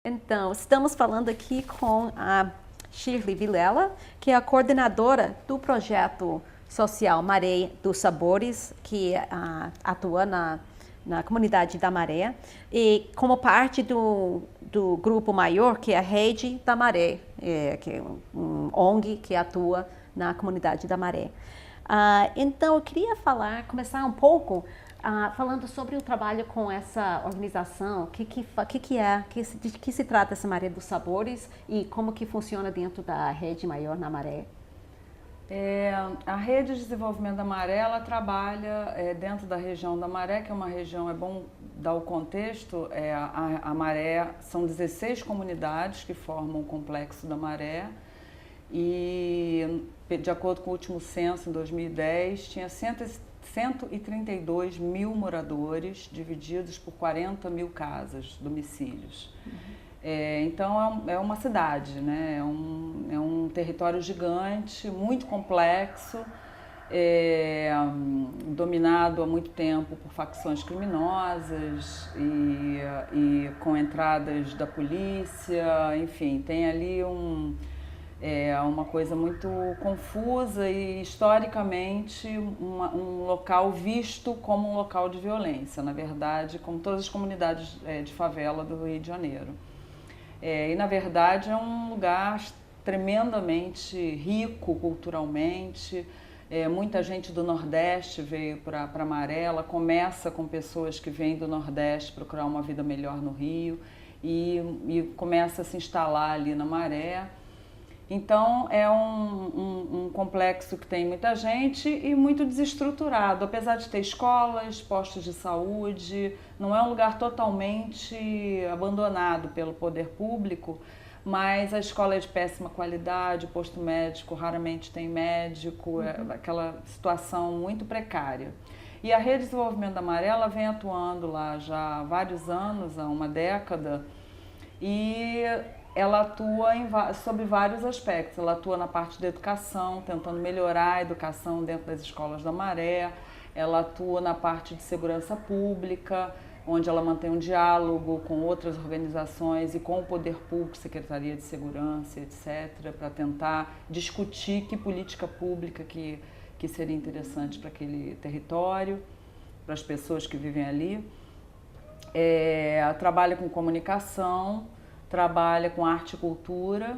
Então, estamos falando aqui com a Shirley Vilela, que é a coordenadora do projeto social Maré dos Sabores, que atua na comunidade da Maré, e como parte do grupo maior, que é a Rede da Maré, que é um ONG que atua na comunidade da Maré. Então, eu queria começar um pouco falando sobre o trabalho com essa organização, de que se trata essa Maré dos Sabores e como que funciona dentro da Rede Maior na Maré. A Rede de Desenvolvimento da Maré, ela trabalha dentro da região da Maré, que é uma região, é bom dar o contexto, a Maré são 16 comunidades que formam o Complexo da Maré e, de acordo com o último censo, em 2010, tinha 132 mil moradores, divididos por 40 mil casas, domicílios. Então é uma cidade, né? É um território gigante, muito complexo, dominado há muito tempo por facções criminosas e com entradas da polícia, enfim, tem ali uma coisa muito confusa e historicamente um local visto como um local de violência, na verdade, como todas as comunidades de favela do Rio de Janeiro. E na verdade é um lugar tremendamente rico culturalmente, muita gente do Nordeste veio para Maré, ela começa com pessoas que vêm do Nordeste procurar uma vida melhor no Rio e começa a se instalar ali na Maré. Então é um complexo que tem muita gente e muito desestruturado, apesar de ter escolas, postos de saúde, não é um lugar totalmente abandonado pelo poder público, mas a escola é de péssima qualidade, o posto médico raramente tem médico, é aquela situação muito precária. E a Rede de Desenvolvimento da Maré, ela vem atuando lá já há vários anos, há uma década, e ela atua sobre vários aspectos. Ela atua na parte da educação, tentando melhorar a educação dentro das escolas da Maré. Ela atua na parte de segurança pública, onde ela mantém um diálogo com outras organizações e com o poder público, Secretaria de Segurança, etc., para tentar discutir que política pública que seria interessante para aquele território, para as pessoas que vivem ali. Trabalha com comunicação, trabalha com arte e cultura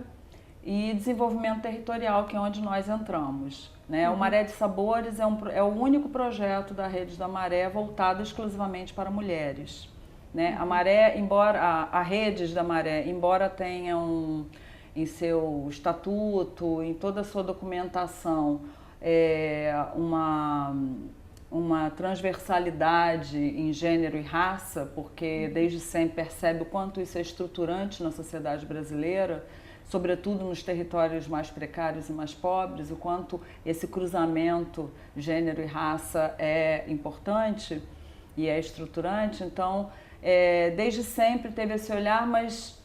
e desenvolvimento territorial, que é onde nós entramos, né? O Maré de Sabores é o único projeto da Rede da Maré voltado exclusivamente para mulheres, né? A Maré, a Rede da Maré, embora tenha em seu estatuto, em toda a sua documentação, uma transversalidade em gênero e raça, porque desde sempre percebe o quanto isso é estruturante na sociedade brasileira, sobretudo nos territórios mais precários e mais pobres, o quanto esse cruzamento gênero e raça é importante e é estruturante. Então, desde sempre teve esse olhar, mas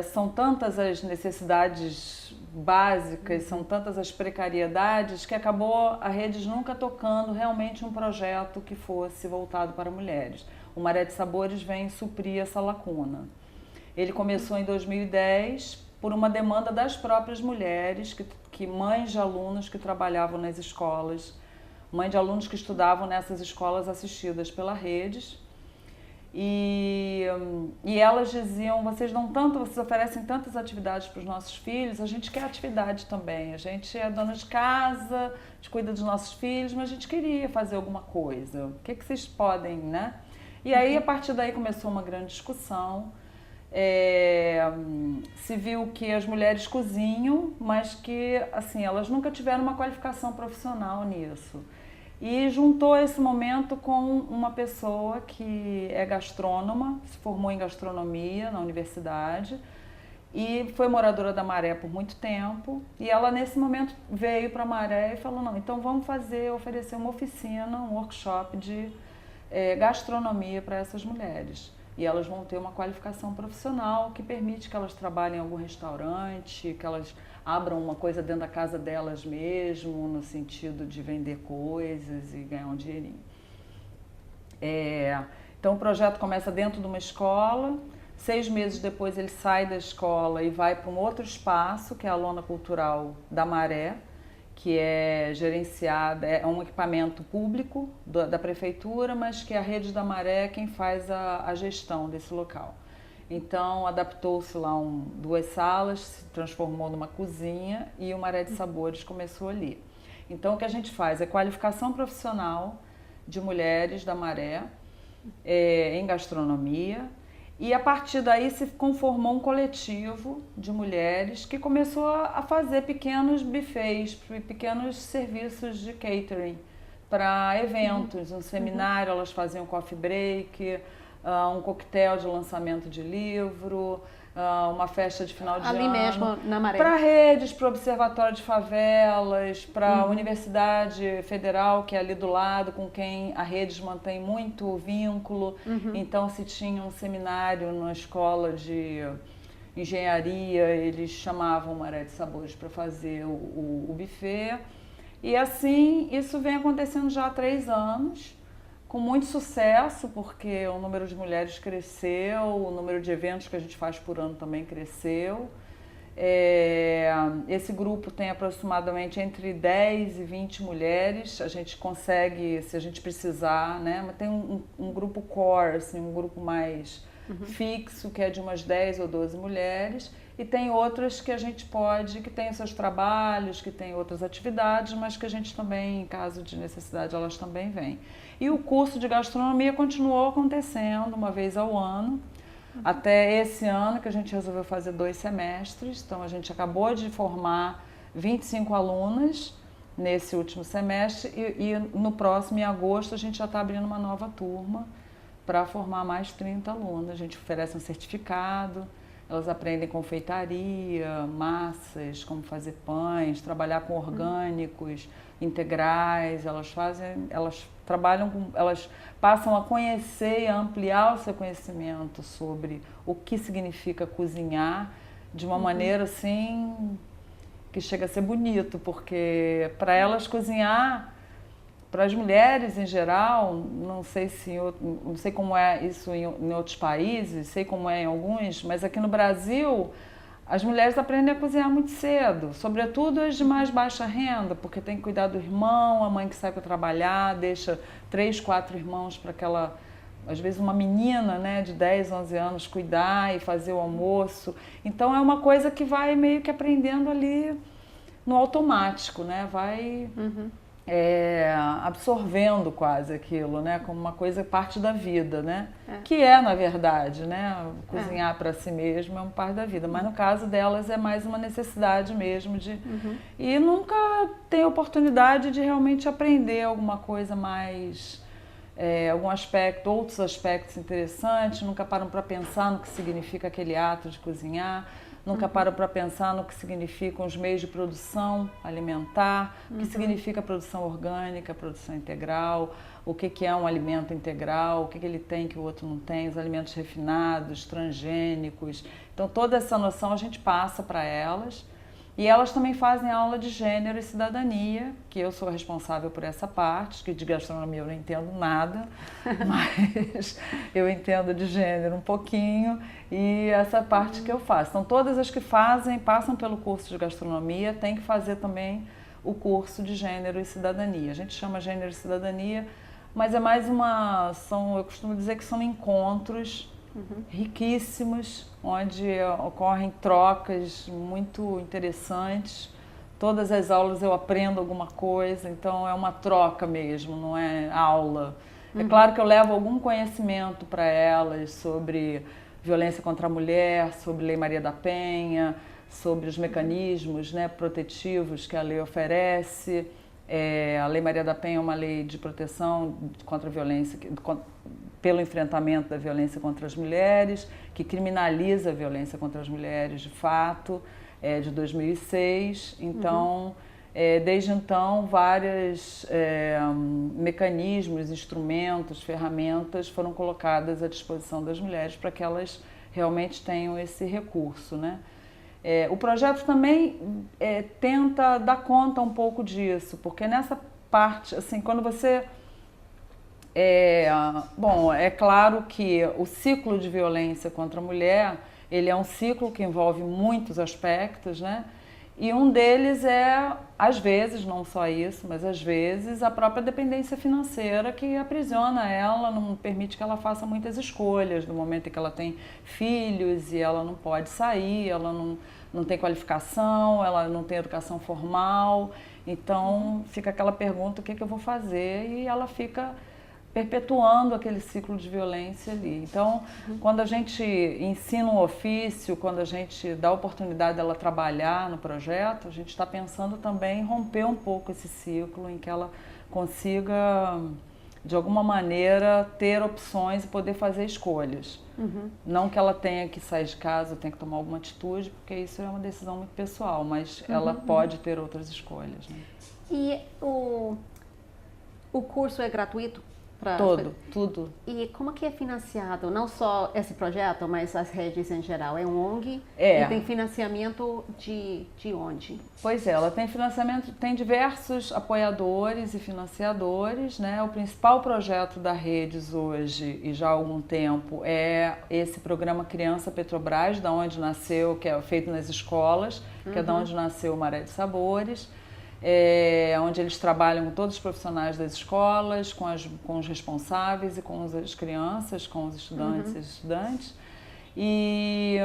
são tantas as necessidades básicas, são tantas as precariedades que acabou a Rede nunca tocando realmente um projeto que fosse voltado para mulheres. O Maré de Sabores vem suprir essa lacuna. Ele começou em 2010 por uma demanda das próprias mulheres, mães de alunos que trabalhavam nas escolas, mães de alunos que estudavam nessas escolas assistidas pela Rede. E elas diziam, vocês oferecem tantas atividades para os nossos filhos, a gente quer atividade também, a gente é dona de casa, a gente cuida dos nossos filhos, mas a gente queria fazer alguma coisa, o que vocês podem, né? E aí, a partir daí, começou uma grande discussão, se viu que as mulheres cozinham, mas que, assim, elas nunca tiveram uma qualificação profissional nisso. E juntou esse momento com uma pessoa que é gastrônoma, se formou em gastronomia na universidade e foi moradora da Maré por muito tempo. E ela, nesse momento, veio para a Maré e falou, não, então vamos oferecer uma oficina, um workshop de gastronomia para essas mulheres. E elas vão ter uma qualificação profissional que permite que elas trabalhem em algum restaurante, que elas abram uma coisa dentro da casa delas mesmo, no sentido de vender coisas e ganhar um dinheirinho. Então o projeto começa dentro de uma escola, 6 meses depois ele sai da escola e vai para um outro espaço, que é a Lona Cultural da Maré, que é gerenciada, é um equipamento público da prefeitura, mas que a Rede da Maré é quem faz a gestão desse local. Então, adaptou-se lá 2 salas, se transformou numa cozinha e o Maré de Sabores começou ali. Então, o que a gente faz é qualificação profissional de mulheres da Maré em gastronomia, e a partir daí se conformou um coletivo de mulheres que começou a fazer pequenos buffets, pequenos serviços de catering para eventos, um seminário, elas faziam coffee break, um coquetel de lançamento de livro, uma festa de final de ano. Ali mesmo, na Maré. Para redes, para o Observatório de Favelas, para a Universidade Federal, que é ali do lado, com quem a Redes mantém muito vínculo. Então, se tinha um seminário na escola de engenharia, eles chamavam o Maré de Sabores para fazer o buffet. E assim, isso vem acontecendo já há 3 anos. Com muito sucesso, porque o número de mulheres cresceu, o número de eventos que a gente faz por ano também cresceu. Esse grupo tem aproximadamente entre 10 e 20 mulheres, a gente consegue, se a gente precisar, né? Mas tem um grupo core, assim, um grupo mais fixo, que é de umas 10 ou 12 mulheres, e tem outras que a gente pode, que tem os seus trabalhos, que tem outras atividades, mas que a gente também, em caso de necessidade, elas também vêm. E o curso de gastronomia continuou acontecendo uma vez ao ano, até esse ano que a gente resolveu fazer 2 semestres. Então a gente acabou de formar 25 alunas nesse último semestre e no próximo, em agosto, a gente já está abrindo uma nova turma para formar mais 30 alunas. A gente oferece um certificado, elas aprendem confeitaria, massas, como fazer pães, trabalhar com orgânicos, integrais, elas trabalham elas passam a conhecer e a ampliar o seu conhecimento sobre o que significa cozinhar de uma maneira assim que chega a ser bonito, porque para elas cozinhar, para as mulheres em geral, não sei como é isso em outros países, sei como é em alguns, mas aqui no Brasil as mulheres aprendem a cozinhar muito cedo, sobretudo as de mais baixa renda, porque tem que cuidar do irmão, a mãe que sai para trabalhar, deixa 3, 4 irmãos para aquela, às vezes uma menina, né, de 10, 11 anos cuidar e fazer o almoço. Então é uma coisa que vai meio que aprendendo ali no automático, né, vai absorvendo quase aquilo, né, como uma coisa parte da vida, né, que na verdade, né, cozinhar para si mesmo é uma parte da vida, mas no caso delas é mais uma necessidade mesmo de e nunca tem oportunidade de realmente aprender alguma coisa mais, algum aspecto, outros aspectos interessantes, nunca param para pensar no que significa aquele ato de cozinhar. Nunca param para pensar no que significam os meios de produção alimentar, o que significa produção orgânica, produção integral, o que é um alimento integral, o que ele tem que o outro não tem, os alimentos refinados, transgênicos. Então, toda essa noção a gente passa para elas. E elas também fazem aula de gênero e cidadania, que eu sou responsável por essa parte, que de gastronomia eu não entendo nada, mas eu entendo de gênero um pouquinho e essa parte que eu faço. Então todas as que fazem, passam pelo curso de gastronomia, têm que fazer também o curso de gênero e cidadania. A gente chama gênero e cidadania, mas é mais eu costumo dizer que são encontros riquíssimos, onde ocorrem trocas muito interessantes. Todas as aulas eu aprendo alguma coisa, então é uma troca mesmo, não é aula. É claro que eu levo algum conhecimento para elas sobre violência contra a mulher, sobre Lei Maria da Penha, sobre os mecanismos, né, protetivos que a lei oferece. A Lei Maria da Penha é uma lei de proteção contra a violência, pelo enfrentamento da violência contra as mulheres, que criminaliza a violência contra as mulheres de fato, de 2006. Então, desde então, vários mecanismos, instrumentos, ferramentas foram colocadas à disposição das mulheres para que elas realmente tenham esse recurso, né? O projeto também tenta dar conta um pouco disso, porque nessa parte, assim, quando você Bom, é claro que o ciclo de violência contra a mulher, ele é um ciclo que envolve muitos aspectos, né? E um deles é, às vezes, não só isso, mas às vezes a própria dependência financeira que aprisiona ela, não permite que ela faça muitas escolhas no momento em que ela tem filhos e ela não pode sair, ela não tem qualificação, ela não tem educação formal. Então fica aquela pergunta, o que eu vou fazer? E ela fica perpetuando aquele ciclo de violência ali. Então, quando a gente ensina um ofício, quando a gente dá a oportunidade dela trabalhar no projeto, a gente está pensando também em romper um pouco esse ciclo, em que ela consiga, de alguma maneira, ter opções e poder fazer escolhas. Não que ela tenha que sair de casa, tenha que tomar alguma atitude, porque isso é uma decisão muito pessoal, mas ela pode ter outras escolhas. Né? E o curso é gratuito? Tudo. E como que é financiado? Não só esse projeto, mas as redes em geral? É um ONG? É. E tem financiamento de onde? Pois é, ela tem financiamento, tem diversos apoiadores e financiadores, né? O principal projeto da Redes hoje, e já há algum tempo, é esse programa Criança Petrobras, da onde nasceu, que é feito nas escolas, que é da onde nasceu o Maré de Sabores. Onde eles trabalham com todos os profissionais das escolas, com os responsáveis e com as crianças, com os estudantes e as estudantes. E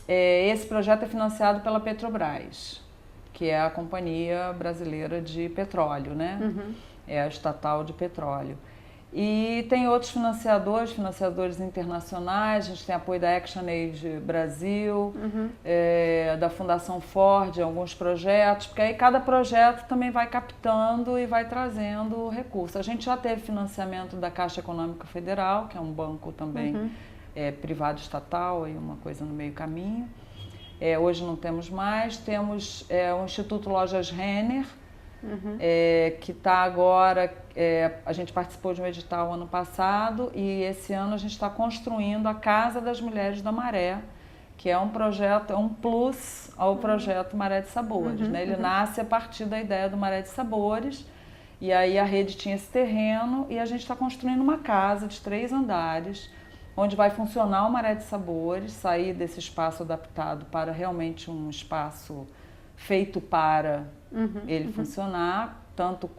esse projeto é financiado pela Petrobras, que é a Companhia Brasileira de Petróleo, né? É a estatal de petróleo. E tem outros financiadores internacionais, a gente tem apoio da ActionAid Brasil, da Fundação Ford, alguns projetos, porque aí cada projeto também vai captando e vai trazendo recursos. A gente já teve financiamento da Caixa Econômica Federal, que é um banco também privado estatal, e uma coisa no meio caminho. Hoje não temos mais, temos o Instituto Lojas Renner, que está agora, a gente participou de um edital ano passado e esse ano a gente está construindo a Casa das Mulheres da Maré, que é um projeto, é um plus ao projeto Maré de Sabores. Né? Ele nasce a partir da ideia do Maré de Sabores, e aí a rede tinha esse terreno e a gente está construindo uma casa de 3 andares, onde vai funcionar o Maré de Sabores, sair desse espaço adaptado para realmente um espaço feito para ele funcionar, tanto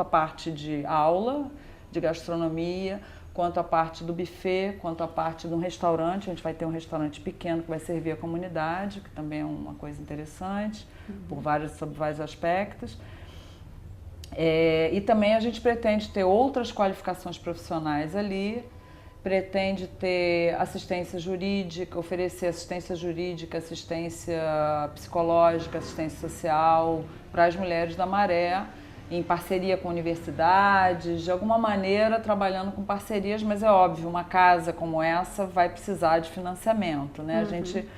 a parte de aula, de gastronomia, quanto a parte do buffet, quanto a parte de um restaurante. A gente vai ter um restaurante pequeno que vai servir a comunidade, que também é uma coisa interessante, sobre vários aspectos. E também a gente pretende ter outras qualificações profissionais ali, pretende ter assistência jurídica, oferecer assistência jurídica, assistência psicológica, assistência social para as mulheres da Maré, em parceria com universidades, de alguma maneira trabalhando com parcerias, mas é óbvio, uma casa como essa vai precisar de financiamento, né? A gente,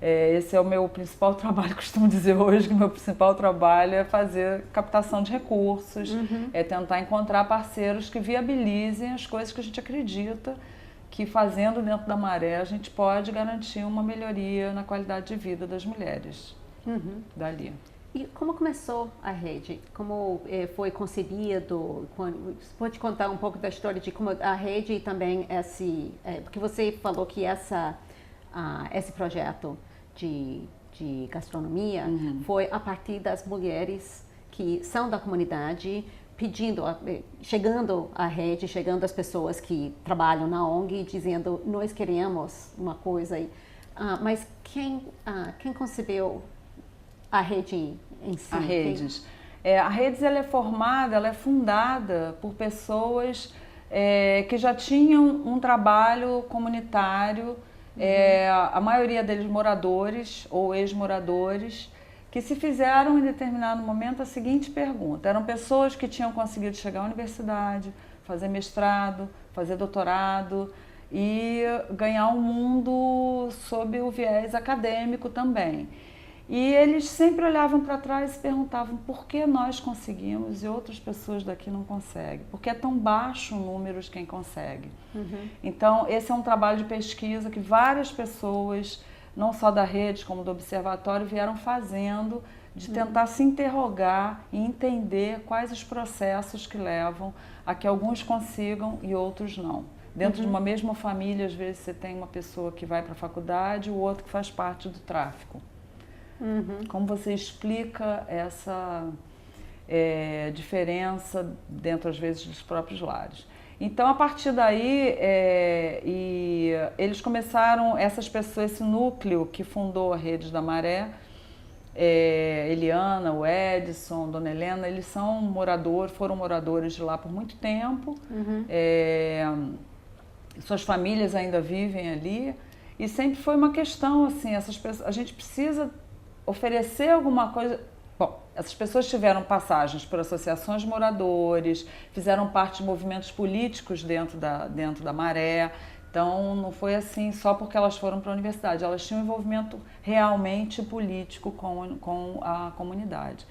esse é o meu principal trabalho, costumo dizer hoje que o meu principal trabalho é fazer captação de recursos, é tentar encontrar parceiros que viabilizem as coisas que a gente acredita que fazendo dentro da Maré a gente pode garantir uma melhoria na qualidade de vida das mulheres dali. E como começou a rede? Como foi concebido? Pode contar um pouco da história de como a rede e também porque você falou que esse projeto de gastronomia foi a partir das mulheres que são da comunidade, chegando à rede, chegando às pessoas que trabalham na ONG, dizendo, nós queremos uma coisa. Mas quem concebeu a rede em si? A Redes. A Redes ela é fundada por pessoas que já tinham um trabalho comunitário, a maioria deles moradores ou ex-moradores, que se fizeram em determinado momento a seguinte pergunta. Eram pessoas que tinham conseguido chegar à universidade, fazer mestrado, fazer doutorado e ganhar um mundo sob o viés acadêmico também. E eles sempre olhavam para trás e se perguntavam por que nós conseguimos e outras pessoas daqui não conseguem? Por que é tão baixo o número de quem consegue? Então, esse é um trabalho de pesquisa que várias pessoas não só da rede como do observatório, vieram fazendo de tentar se interrogar e entender quais os processos que levam a que alguns consigam e outros não. Dentro de uma mesma família, às vezes você tem uma pessoa que vai para a faculdade e o outro que faz parte do tráfico. Como você explica essa diferença dentro, às vezes, dos próprios lares? Então, a partir daí, eles começaram, essas pessoas, esse núcleo que fundou a Rede da Maré, Eliana, o Edson, Dona Helena, eles foram moradores de lá por muito tempo. Suas famílias ainda vivem ali e sempre foi uma questão assim, a gente precisa oferecer alguma coisa. Bom, essas pessoas tiveram passagens por associações de moradores, fizeram parte de movimentos políticos dentro da Maré. Então, não foi assim só porque elas foram para a universidade, elas tinham um envolvimento realmente político com a comunidade.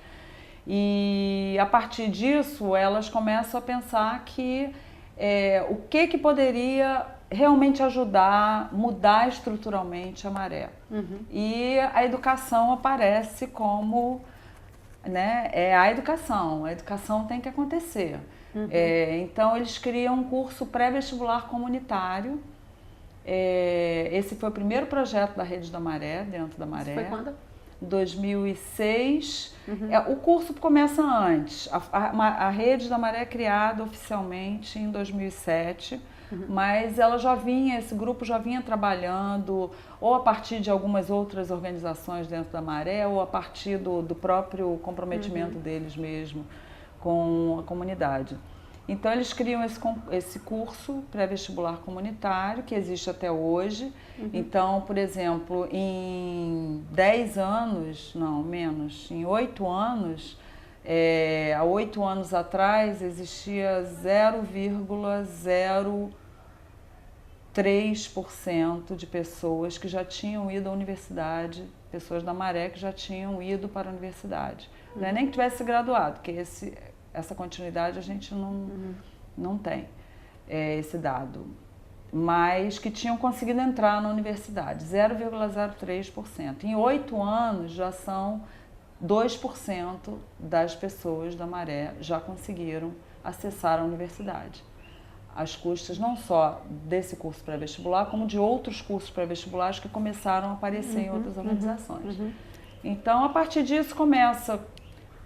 E a partir disso, elas começam a pensar que o que poderia realmente ajudar, mudar estruturalmente a Maré. E a educação aparece como, né, a educação tem que acontecer. Então, eles criam um curso pré-vestibular comunitário. Esse foi o primeiro projeto da Rede da Maré, dentro da Maré. Isso foi quando? 2006. O curso começa antes. A Rede da Maré é criada oficialmente em 2007, mas esse grupo já vinha trabalhando ou a partir de algumas outras organizações dentro da Maré ou a partir do próprio comprometimento deles mesmo com a comunidade. Então, eles criam esse curso pré-vestibular comunitário, que existe até hoje. Então, por exemplo, em 10 anos, não, menos, em 8 anos, há 8 anos atrás, existia 0,03% de pessoas que já tinham ido à universidade, pessoas da Maré que já tinham ido para a universidade. Não é nem que tivesse graduado, porque essa continuidade a gente não tem esse dado, mas que tinham conseguido entrar na universidade, 0,03%. Em 8 anos já são 2% das pessoas da Maré já conseguiram acessar a universidade. Às custas não só desse curso pré-vestibular, como de outros cursos pré-vestibulares que começaram a aparecer em outras organizações. Então, a partir disso começa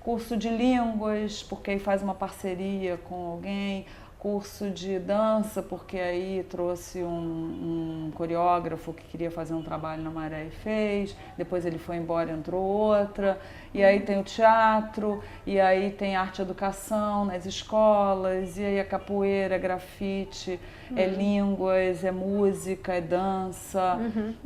curso de línguas, porque aí faz uma parceria com alguém, curso de dança, porque aí trouxe um coreógrafo que queria fazer um trabalho na Maré e fez, depois ele foi embora, entrou outra, e aí tem o teatro, e aí tem arte e educação nas escolas, e aí é capoeira, é grafite, é línguas, é música, é dança,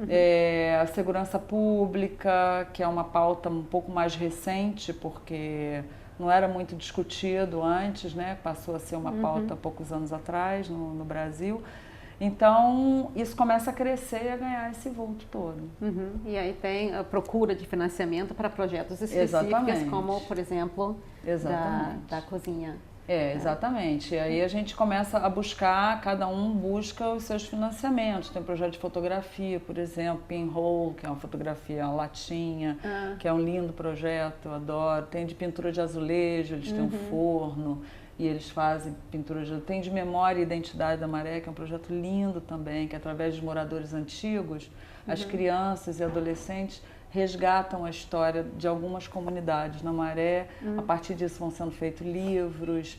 é a segurança pública, que é uma pauta um pouco mais recente, porque não era muito discutido antes, né? Passou a ser uma pauta há poucos anos atrás no Brasil. Então, isso começa a crescer e a ganhar esse vulto todo. E aí tem a procura de financiamento para projetos específicos, como, por exemplo, da cozinha. Exatamente. E aí a gente começa a buscar, cada um busca os seus financiamentos. Tem um projeto de fotografia, por exemplo, Pinhole, que é uma fotografia latinha, que é um lindo projeto, eu adoro. Tem de pintura de azulejo, eles têm um forno e eles fazem pintura de... Tem de Memória e Identidade da Maré, que é um projeto lindo também, que através de moradores antigos, as crianças e adolescentes resgatam a história de algumas comunidades na Maré. A partir disso vão sendo feitos livros,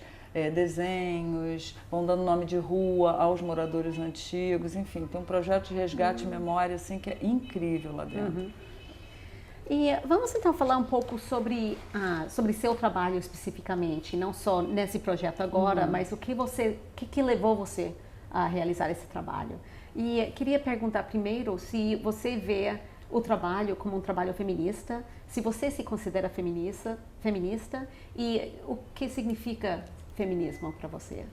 desenhos, vão dando nome de rua aos moradores antigos, enfim, tem um projeto de resgate e memória assim, que é incrível lá dentro. E vamos então falar um pouco sobre seu trabalho especificamente, não só nesse projeto agora, mas o que levou você a realizar esse trabalho. E queria perguntar primeiro se você vê o trabalho como um trabalho feminista, se você se considera feminista e o que significa feminismo para você?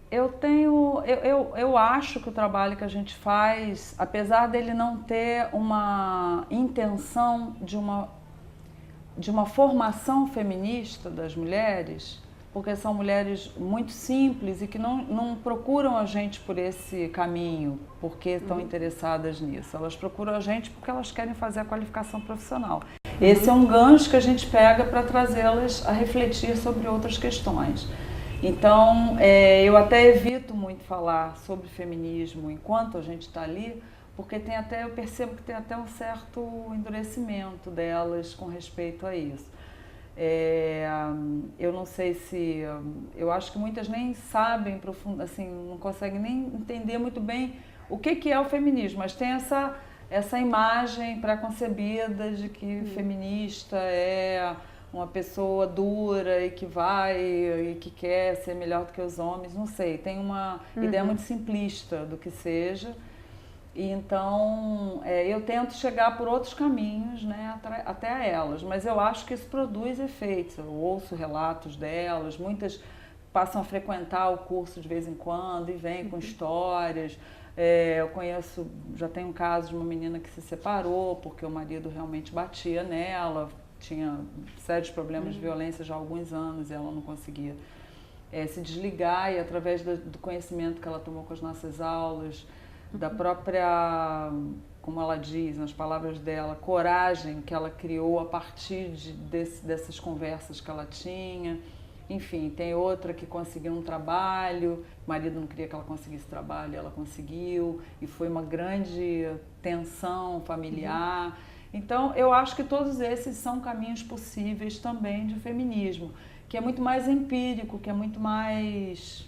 Eu acho que o trabalho que a gente faz, apesar dele não ter uma intenção de uma formação feminista das mulheres, porque são mulheres muito simples e que não procuram a gente por esse caminho, porque estão interessadas nisso. Elas procuram a gente porque elas querem fazer a qualificação profissional. Esse é um gancho que a gente pega para trazê-las a refletir sobre outras questões. Então, eu até evito muito falar sobre feminismo enquanto a gente está ali, porque eu percebo que tem até um certo endurecimento delas com respeito a isso. Eu não sei se... Eu acho que muitas nem sabem, assim, não conseguem nem entender muito bem o que é o feminismo, mas tem essa imagem pré-concebida de que feminista é uma pessoa dura e que quer ser melhor do que os homens, não sei, tem uma ideia muito simplista do que seja. E então, eu tento chegar por outros caminhos, né, até a elas, mas eu acho que isso produz efeitos. Eu ouço relatos delas, muitas passam a frequentar o curso de vez em quando e vêm com histórias. Eu conheço, já tem um caso de uma menina que se separou porque o marido realmente batia nela, tinha sérios problemas de violência já há alguns anos e ela não conseguia se desligar, e através do conhecimento que ela tomou com as nossas aulas, da própria, como ela diz, nas palavras dela, coragem que ela criou a partir dessas conversas que ela tinha. Enfim, tem outra que conseguiu um trabalho, o marido não queria que ela conseguisse trabalho, ela conseguiu, e foi uma grande tensão familiar. Então, eu acho que todos esses são caminhos possíveis também de feminismo, que é muito mais empírico, que é muito mais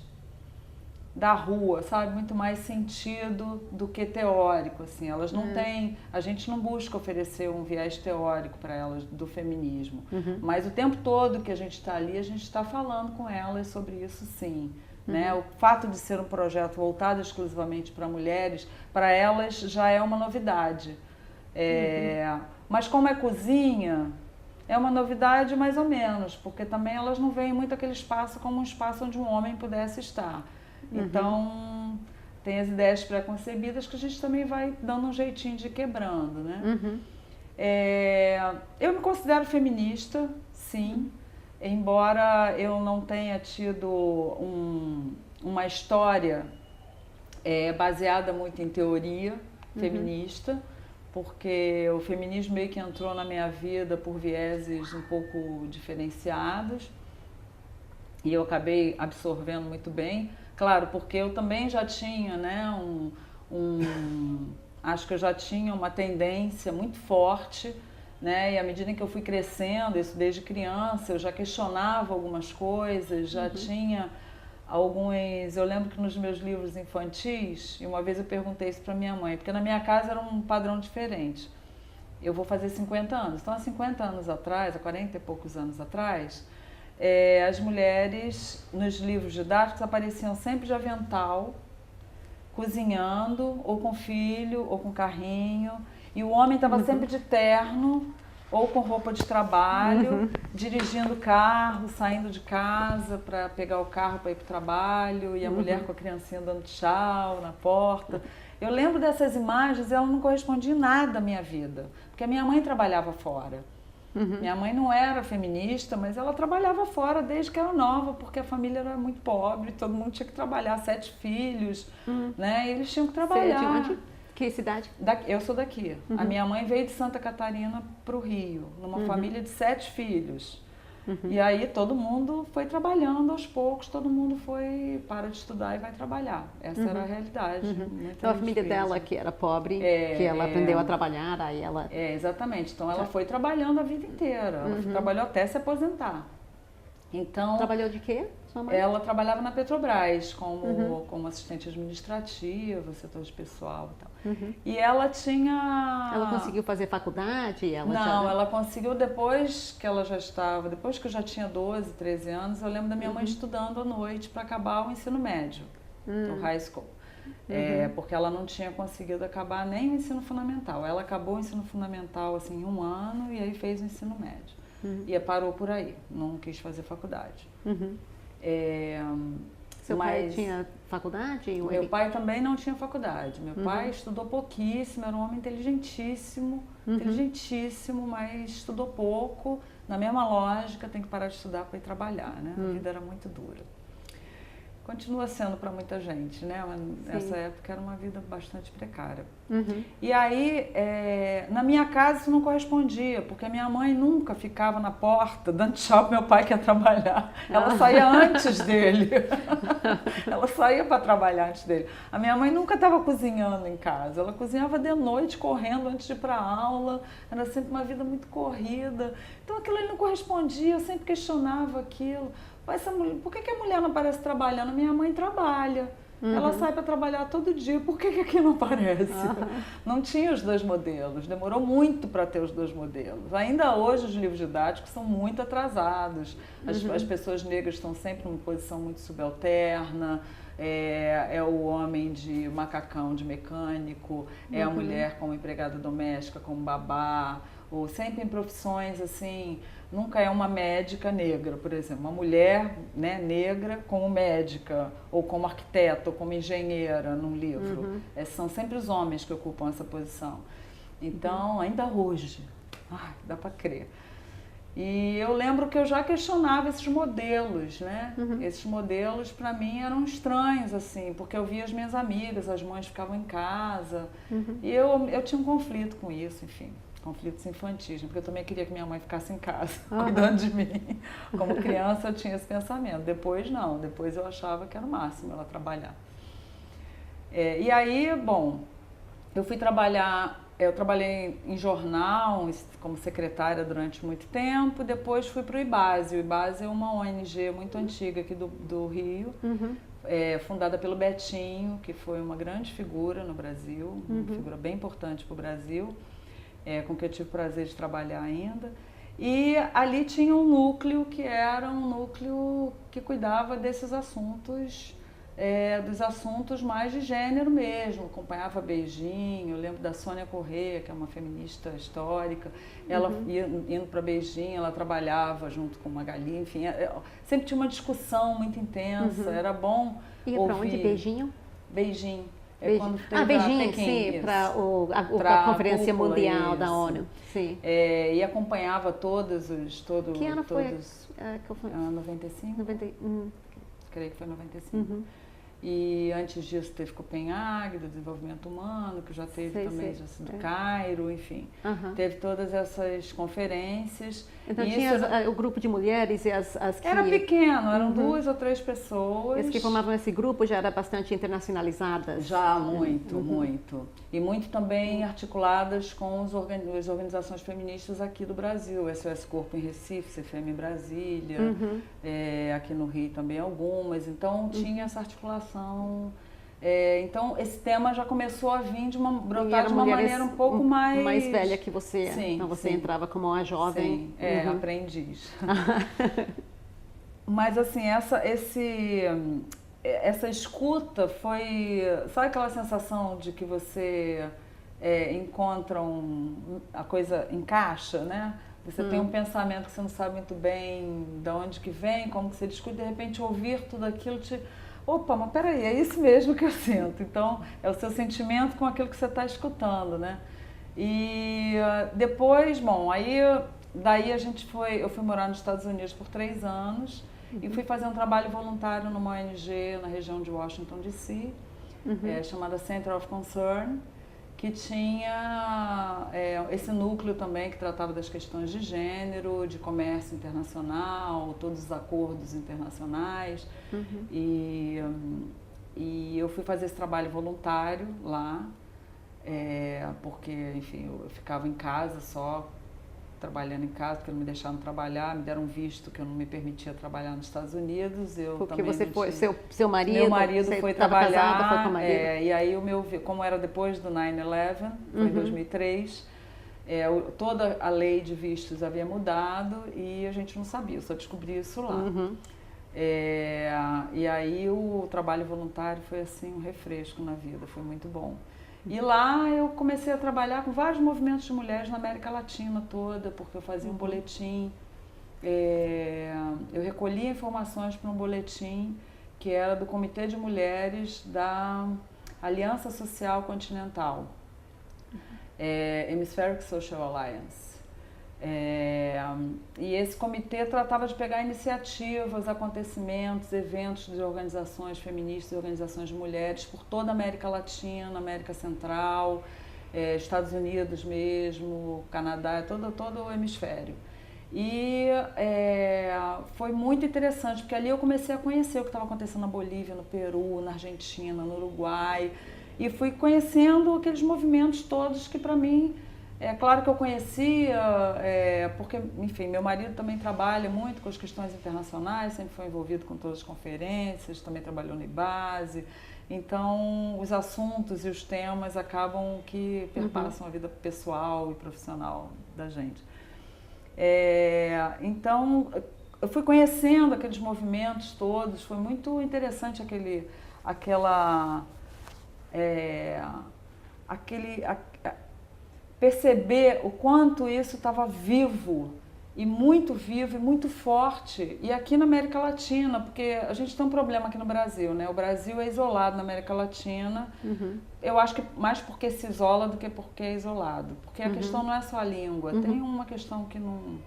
da rua, sabe? Muito mais sentido do que teórico, assim. Elas não têm... A gente não busca oferecer um viés teórico para elas do feminismo, mas o tempo todo que a gente está ali, a gente está falando com elas sobre isso, sim. Né? O fato de ser um projeto voltado exclusivamente para mulheres, para elas já é uma novidade. Mas como é cozinha, é uma novidade mais ou menos, porque também elas não veem muito aquele espaço como um espaço onde um homem pudesse estar. Então, tem as ideias pré-concebidas que a gente também vai dando um jeitinho de ir quebrando, né? Eu me considero feminista, sim, embora eu não tenha tido uma história baseada muito em teoria feminista, porque o feminismo meio que entrou na minha vida por vieses um pouco diferenciados e eu acabei absorvendo muito bem. Claro, porque eu também já tinha, né, acho que eu já tinha uma tendência muito forte, né, e à medida em que eu fui crescendo, isso desde criança, eu já questionava algumas coisas, já tinha alguns... Eu lembro que nos meus livros infantis, e uma vez eu perguntei isso para minha mãe, porque na minha casa era um padrão diferente. Eu vou fazer 50 anos, então há 50 anos atrás, há 40 e poucos anos atrás, as mulheres nos livros didáticos apareciam sempre de avental, cozinhando, ou com filho, ou com carrinho, e o homem estava sempre de terno, ou com roupa de trabalho, dirigindo o carro, saindo de casa para pegar o carro para ir para o trabalho, e a mulher com a criancinha dando tchau na porta. Eu lembro dessas imagens e ela não correspondia em nada à minha vida, porque a minha mãe trabalhava fora. Minha mãe não era feminista, mas ela trabalhava fora desde que era nova, porque a família era muito pobre, todo mundo tinha que trabalhar, 7 filhos, né? E eles tinham que trabalhar. Você é de onde? Que cidade? Eu sou daqui. A minha mãe veio de Santa Catarina para o Rio, numa família de 7 filhos. E aí todo mundo foi trabalhando aos poucos, todo mundo para de estudar e vai trabalhar. Essa era a realidade. Então a família dela que era pobre, que ela aprendeu a trabalhar, aí ela... exatamente. Então ela foi trabalhando a vida inteira. Ela trabalhou até se aposentar. Então, trabalhou de quê, sua mãe? Ela trabalhava na Petrobras como assistente administrativa, setor de pessoal e tal. E ela tinha... Ela conseguiu fazer faculdade? Não, ela conseguiu depois que eu já tinha 12, 13 anos, eu lembro da minha mãe estudando à noite para acabar o ensino médio, no high school. Porque ela não tinha conseguido acabar nem o ensino fundamental. Ela acabou o ensino fundamental assim, em 1 ano e aí fez o ensino médio. E parou por aí, não quis fazer faculdade. Seu pai tinha faculdade? Meu pai também não tinha faculdade. Meu pai estudou pouquíssimo, era um homem inteligentíssimo, mas estudou pouco. Na mesma lógica, tem que parar de estudar para ir trabalhar, né? A vida era muito dura. Continua sendo para muita gente, né? Mas nessa época era uma vida bastante precária. E aí, na minha casa isso não correspondia, porque a minha mãe nunca ficava na porta dando tchau pro meu pai que ia trabalhar. Ela saía antes dele. Ela saía para trabalhar antes dele. A minha mãe nunca estava cozinhando em casa. Ela cozinhava de noite, correndo antes de ir para a aula. Era sempre uma vida muito corrida. Então aquilo ali não correspondia, eu sempre questionava aquilo. Por que a mulher não aparece trabalhando? Minha mãe trabalha. Ela sai para trabalhar todo dia. Por que aqui não aparece? Não tinha os dois modelos. Demorou muito para ter os dois modelos. Ainda hoje os livros didáticos são muito atrasados. As pessoas negras estão sempre numa posição muito subalterna. É o homem de macacão, de mecânico. É a mulher como empregada doméstica, como babá. Ou sempre em profissões assim... Nunca é uma médica negra, por exemplo, uma mulher, né, negra como médica, ou como arquiteta, ou como engenheira num livro. São sempre os homens que ocupam essa posição. Então, ainda hoje, dá para crer. E eu lembro que eu já questionava esses modelos, né? Esses modelos para mim eram estranhos, assim, porque eu via as minhas amigas, as mães ficavam em casa, e eu tinha um conflito com isso, enfim. Conflitos infantis, porque eu também queria que minha mãe ficasse em casa, cuidando de mim. Como criança eu tinha esse pensamento, depois não, depois eu achava que era o máximo ela trabalhar. E aí, bom, eu fui trabalhar, eu trabalhei em jornal, como secretária durante muito tempo, depois fui para o IBASE. O IBASE é uma ONG muito antiga aqui do Rio, fundada pelo Betinho, que foi uma grande figura no Brasil, uma figura bem importante para o Brasil. Com que eu tive o prazer de trabalhar ainda. E ali tinha um núcleo que era um núcleo que cuidava desses assuntos, dos assuntos mais de gênero mesmo. Acompanhava Beijinho, eu lembro da Sônia Corrêa, que é uma feminista histórica. Ela indo para Beijinho, ela trabalhava junto com Magali, enfim. Sempre tinha uma discussão muito intensa, era bom ouvir. E para onde Beijinho? Beijinho. Beijinho, sim, para a Conferência Mundial da ONU. Sim. E acompanhava todos os... Que ano foi? 95? Creio que foi 95. E antes disso teve Copenhague, do desenvolvimento humano, que já teve também do Cairo, enfim. Teve todas essas conferências. Então tinha o grupo de mulheres e as que... Era pequeno, eram 2 ou 3 pessoas. As que formavam esse grupo já eram bastante internacionalizadas? Já, muito, muito. E muito também articuladas com as organizações feministas aqui do Brasil. SOS Corpo em Recife, CFM em Brasília, aqui no Rio também algumas. Então tinha essa articulação. Então esse tema já começou a vir brotar de uma maneira um pouco mais velha que você. Sim, então você entrava como uma jovem. Sim, aprendiz. Mas assim, essa escuta foi... Sabe aquela sensação de que você encontra a coisa encaixa, né? Você tem um pensamento que você não sabe muito bem de onde que vem, como que você discute, de repente ouvir tudo aquilo Opa, mas peraí, é isso mesmo que eu sinto. Então, é o seu sentimento com aquilo que você está escutando, né? E depois, bom, daí eu fui morar nos Estados Unidos por 3 anos e fui fazer um trabalho voluntário numa ONG na região de Washington, D.C., chamada Center of Concern, que tinha esse núcleo também que tratava das questões de gênero, de comércio internacional, todos os acordos internacionais. E eu fui fazer esse trabalho voluntário lá, porque, enfim, eu ficava em casa só, trabalhando em casa, porque não me deixaram trabalhar, me deram um visto que eu não me permitia trabalhar nos Estados Unidos. Porque você foi, seu marido... Meu marido foi trabalhar, casada, foi com o marido. E aí como era depois do 9/11, foi em 2003, toda a lei de vistos havia mudado e a gente não sabia, eu só descobri isso lá. E aí o trabalho voluntário foi assim um refresco na vida, foi muito bom. E lá eu comecei a trabalhar com vários movimentos de mulheres na América Latina toda, porque eu fazia um boletim, eu recolhia informações para um boletim que era do Comitê de Mulheres da Aliança Social Continental, Hemispheric Social Alliance. E esse comitê tratava de pegar iniciativas, acontecimentos, eventos de organizações feministas, organizações de mulheres por toda a América Latina, América Central, Estados Unidos mesmo, Canadá, todo o hemisfério. E foi muito interessante, porque ali eu comecei a conhecer o que estava acontecendo na Bolívia, no Peru, na Argentina, no Uruguai, e fui conhecendo aqueles movimentos todos que para mim, é claro que eu conhecia, porque, enfim, meu marido também trabalha muito com as questões internacionais, sempre foi envolvido com todas as conferências, também trabalhou no IBASE, então os assuntos e os temas acabam que perpassam a vida pessoal e profissional da gente. Então, eu fui conhecendo aqueles movimentos todos, foi muito interessante perceber o quanto isso estava vivo e muito forte, e aqui na América Latina, porque a gente tem um problema aqui no Brasil, né? O Brasil é isolado na América Latina, eu acho que mais porque se isola do que porque é isolado, porque a questão não é só a língua, tem uma questão que não...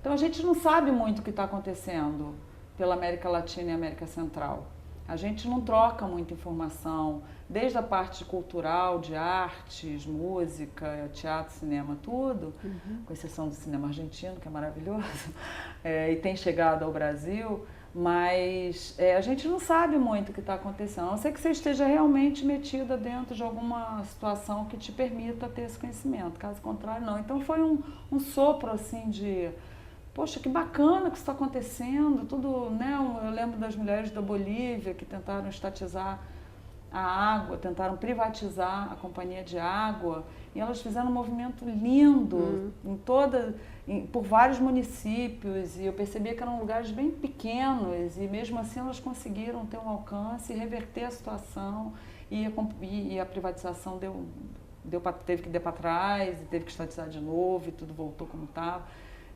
Então a gente não sabe muito o que está acontecendo pela América Latina e América Central. A gente não troca muita informação, desde a parte cultural, de artes, música, teatro, cinema, tudo, com exceção do cinema argentino, que é maravilhoso, e tem chegado ao Brasil, mas a gente não sabe muito o que está acontecendo, a não ser que você esteja realmente metida dentro de alguma situação que te permita ter esse conhecimento, caso contrário não. Então foi um sopro assim de... Poxa, que bacana que isso está acontecendo, tudo, né? Eu lembro das mulheres da Bolívia que tentaram estatizar a água, tentaram privatizar a companhia de água, e elas fizeram um movimento lindo por vários municípios, e eu percebia que eram lugares bem pequenos, e mesmo assim elas conseguiram ter um alcance e reverter a situação, e a privatização teve que dar para trás, e teve que estatizar de novo, e tudo voltou como estava.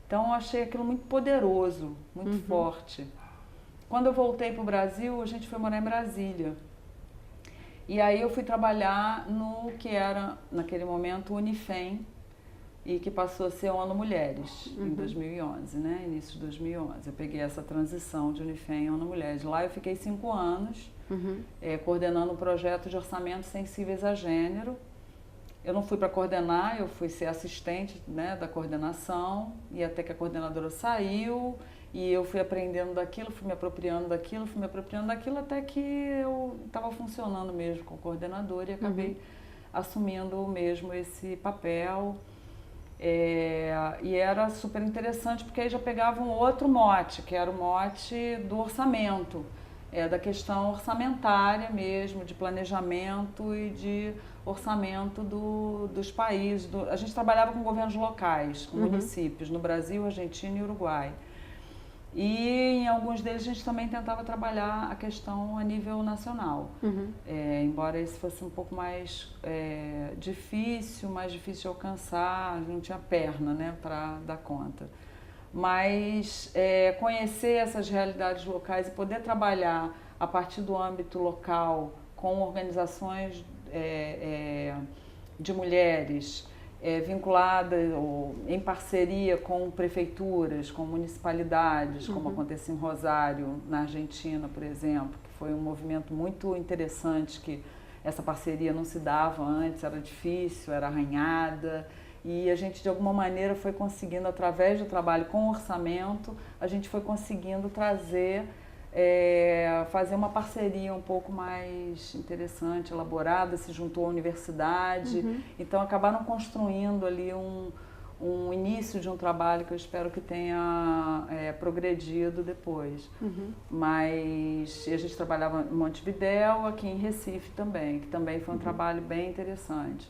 Então, eu achei aquilo muito poderoso, muito forte. Quando eu voltei para o Brasil, a gente foi morar em Brasília. E aí eu fui trabalhar no que era, naquele momento, o Unifem, e que passou a ser a ONU Mulheres, em 2011, né? Início de 2011. Eu peguei essa transição de Unifem a ONU Mulheres. Lá eu fiquei 5 anos, coordenando um projeto de orçamentos sensíveis a gênero. Eu não fui para coordenar, eu fui ser assistente, né, da coordenação, e até que a coordenadora saiu, e eu fui aprendendo daquilo, fui me apropriando daquilo, até que eu estava funcionando mesmo com o coordenador e acabei assumindo mesmo esse papel. E era super interessante, porque aí já pegava um outro mote, que era o mote do orçamento, da questão orçamentária mesmo, de planejamento e de orçamento dos países. A gente trabalhava com governos locais, com municípios, no Brasil, Argentina e Uruguai. E em alguns deles a gente também tentava trabalhar a questão a nível nacional. Embora esse fosse um pouco mais difícil de alcançar, a gente não tinha perna, né, para dar conta. Mas conhecer essas realidades locais e poder trabalhar a partir do âmbito local com organizações de mulheres vinculadas ou em parceria com prefeituras, com municipalidades, como aconteceu em Rosário, na Argentina, por exemplo, que foi um movimento muito interessante, que essa parceria não se dava antes, era difícil, era arranhada. E a gente, de alguma maneira, foi conseguindo, através do trabalho com orçamento, a gente foi conseguindo trazer, fazer uma parceria um pouco mais interessante, elaborada, se juntou à universidade. Então, acabaram construindo ali um início de um trabalho que eu espero que tenha progredido depois. Mas a gente trabalhava em Montevidéu, aqui em Recife também, que também foi um trabalho bem interessante.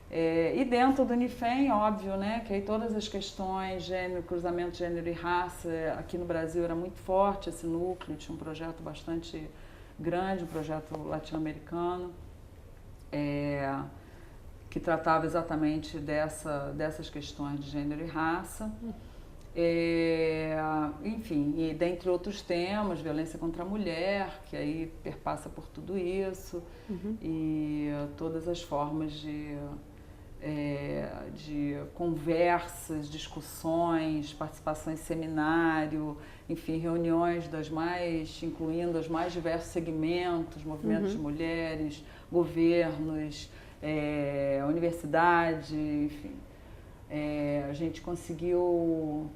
E dentro do Unifem, óbvio, né, que aí todas as questões, gênero, cruzamento, gênero e raça, aqui no Brasil era muito forte esse núcleo, tinha um projeto bastante grande, um projeto latino-americano, que tratava exatamente dessas questões de gênero e raça. Enfim, e dentre outros temas, violência contra a mulher, que aí perpassa por tudo isso, e todas as formas de conversas, discussões, participação em seminário, enfim, reuniões incluindo os mais diversos segmentos, movimentos de mulheres, governos, universidade, enfim. A gente conseguiu,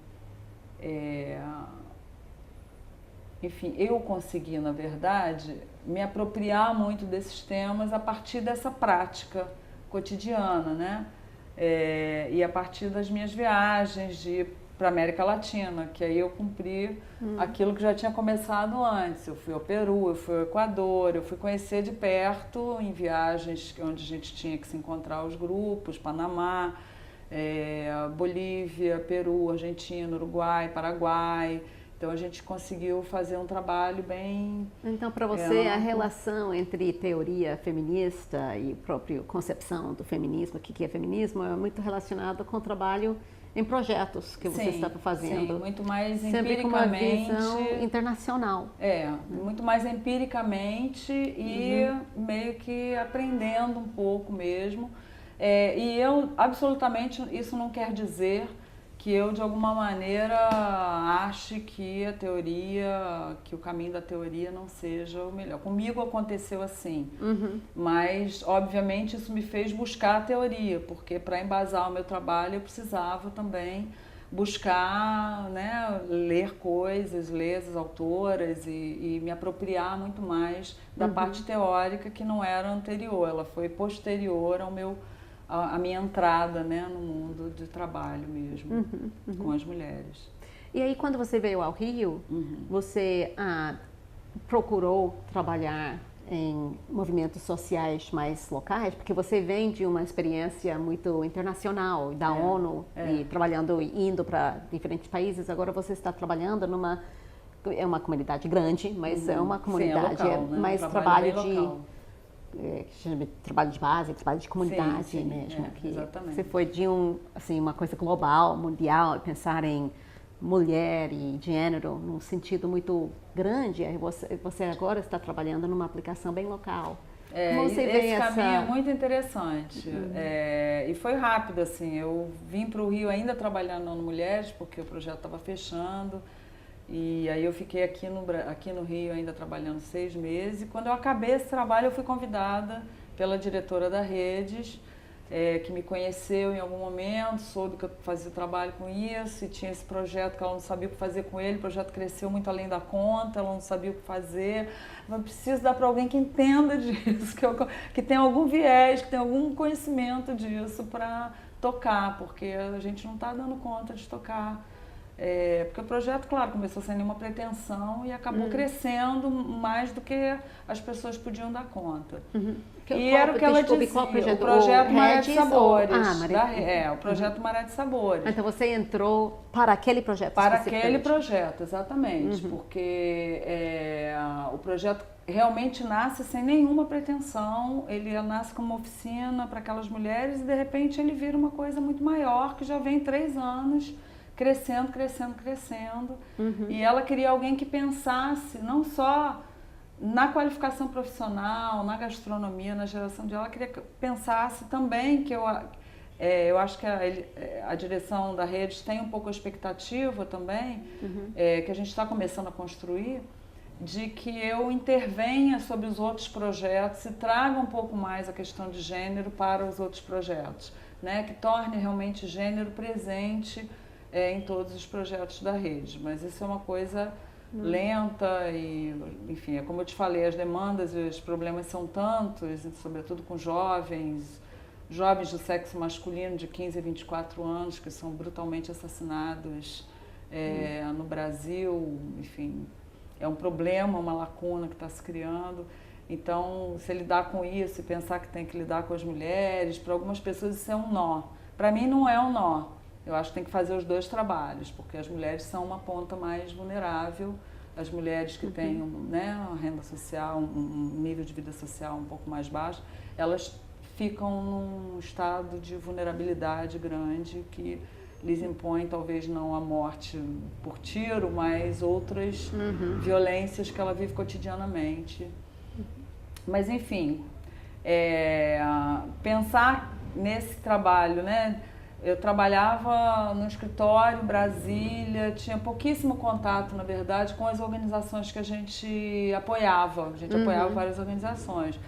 enfim, eu consegui, na verdade, me apropriar muito desses temas a partir dessa prática cotidiana, né? E a partir das minhas viagens para a América Latina, que aí eu cumpri aquilo que já tinha começado antes. Eu fui ao Peru, eu fui ao Equador, eu fui conhecer de perto em viagens onde a gente tinha que se encontrar os grupos, Panamá, Bolívia, Peru, Argentina, Uruguai, Paraguai. Então a gente conseguiu fazer um trabalho bem... Então, para você, a relação entre teoria feminista e própria concepção do feminismo, o que é feminismo, é muito relacionado com o trabalho em projetos que você está fazendo. Sim, muito mais sempre empiricamente. Com uma visão internacional. Muito mais empiricamente e meio que aprendendo um pouco mesmo. E eu, absolutamente, isso não quer dizer que eu, de alguma maneira, ache que que o caminho da teoria não seja o melhor. Comigo aconteceu assim, mas, obviamente, isso me fez buscar a teoria, porque para embasar o meu trabalho eu precisava também buscar, né, ler coisas, ler as autoras e me apropriar muito mais da parte teórica que não era anterior, ela foi posterior a minha entrada, né, no mundo de trabalho mesmo, com as mulheres. E aí, quando você veio ao Rio, você procurou trabalhar em movimentos sociais mais locais, porque você vem de uma experiência muito internacional, da ONU, e indo para diferentes países. Agora você está trabalhando é uma comunidade grande, mas é uma comunidade, local, né? mais trabalho que chama de trabalho de base, trabalho de comunidade mesmo. Exatamente. Você foi de uma coisa global, mundial, pensar em mulher e gênero num sentido muito grande. Aí você agora está trabalhando numa aplicação bem local. Como você esse caminho é muito interessante. E foi rápido, assim. Eu vim para o Rio ainda trabalhando no Mulheres, porque o projeto estava fechando. E aí eu fiquei aqui no Rio ainda trabalhando 6 meses. E quando eu acabei esse trabalho, eu fui convidada pela diretora da Redes, que me conheceu em algum momento, soube que eu fazia trabalho com isso e tinha esse projeto que ela não sabia o que fazer com ele. O projeto cresceu muito além da conta, ela não sabia o que fazer. Mas preciso dar para alguém que entenda disso, que tenha algum viés, que tenha algum conhecimento disso para tocar, porque a gente não está dando conta de tocar. Porque o projeto, claro, começou sem nenhuma pretensão e acabou crescendo mais do que as pessoas podiam dar conta. E era o que ela dizia, o projeto Maré de Sabores. O projeto Maré de Sabores. Então você entrou para aquele projeto? Para aquele projeto, exatamente. Porque o projeto realmente nasce sem nenhuma pretensão, ele nasce como uma oficina para aquelas mulheres e de repente ele vira uma coisa muito maior, que já vem 3 anos, crescendo. E ela queria alguém que pensasse não só na qualificação profissional, na gastronomia, na geração de... Ela queria que pensasse também, que eu acho que a direção da Redes tem um pouco a expectativa também, que a gente está começando a construir, de que eu intervenha sobre os outros projetos e traga um pouco mais a questão de gênero para os outros projetos, né? Que torne realmente gênero presente em todos os projetos da Rede. Mas isso é uma coisa lenta e, enfim, é como eu te falei, as demandas e os problemas são tantos, sobretudo com jovens do sexo masculino de 15 a 24 anos que são brutalmente assassinados no Brasil, enfim, é um problema, uma lacuna que está se criando. Então, se lidar com isso e pensar que tem que lidar com as mulheres, para algumas pessoas isso é um nó. Para mim não é um nó. Eu acho que tem que fazer os 2 trabalhos, porque as mulheres são uma ponta mais vulnerável, as mulheres que têm uma renda social, um nível de vida social um pouco mais baixo, elas ficam num estado de vulnerabilidade grande que lhes impõem talvez não a morte por tiro, mas outras violências que ela vive cotidianamente. Mas enfim, pensar nesse trabalho, né? Eu trabalhava no escritório em Brasília, tinha pouquíssimo contato, na verdade, com as organizações que a gente apoiava. A gente apoiava várias organizações.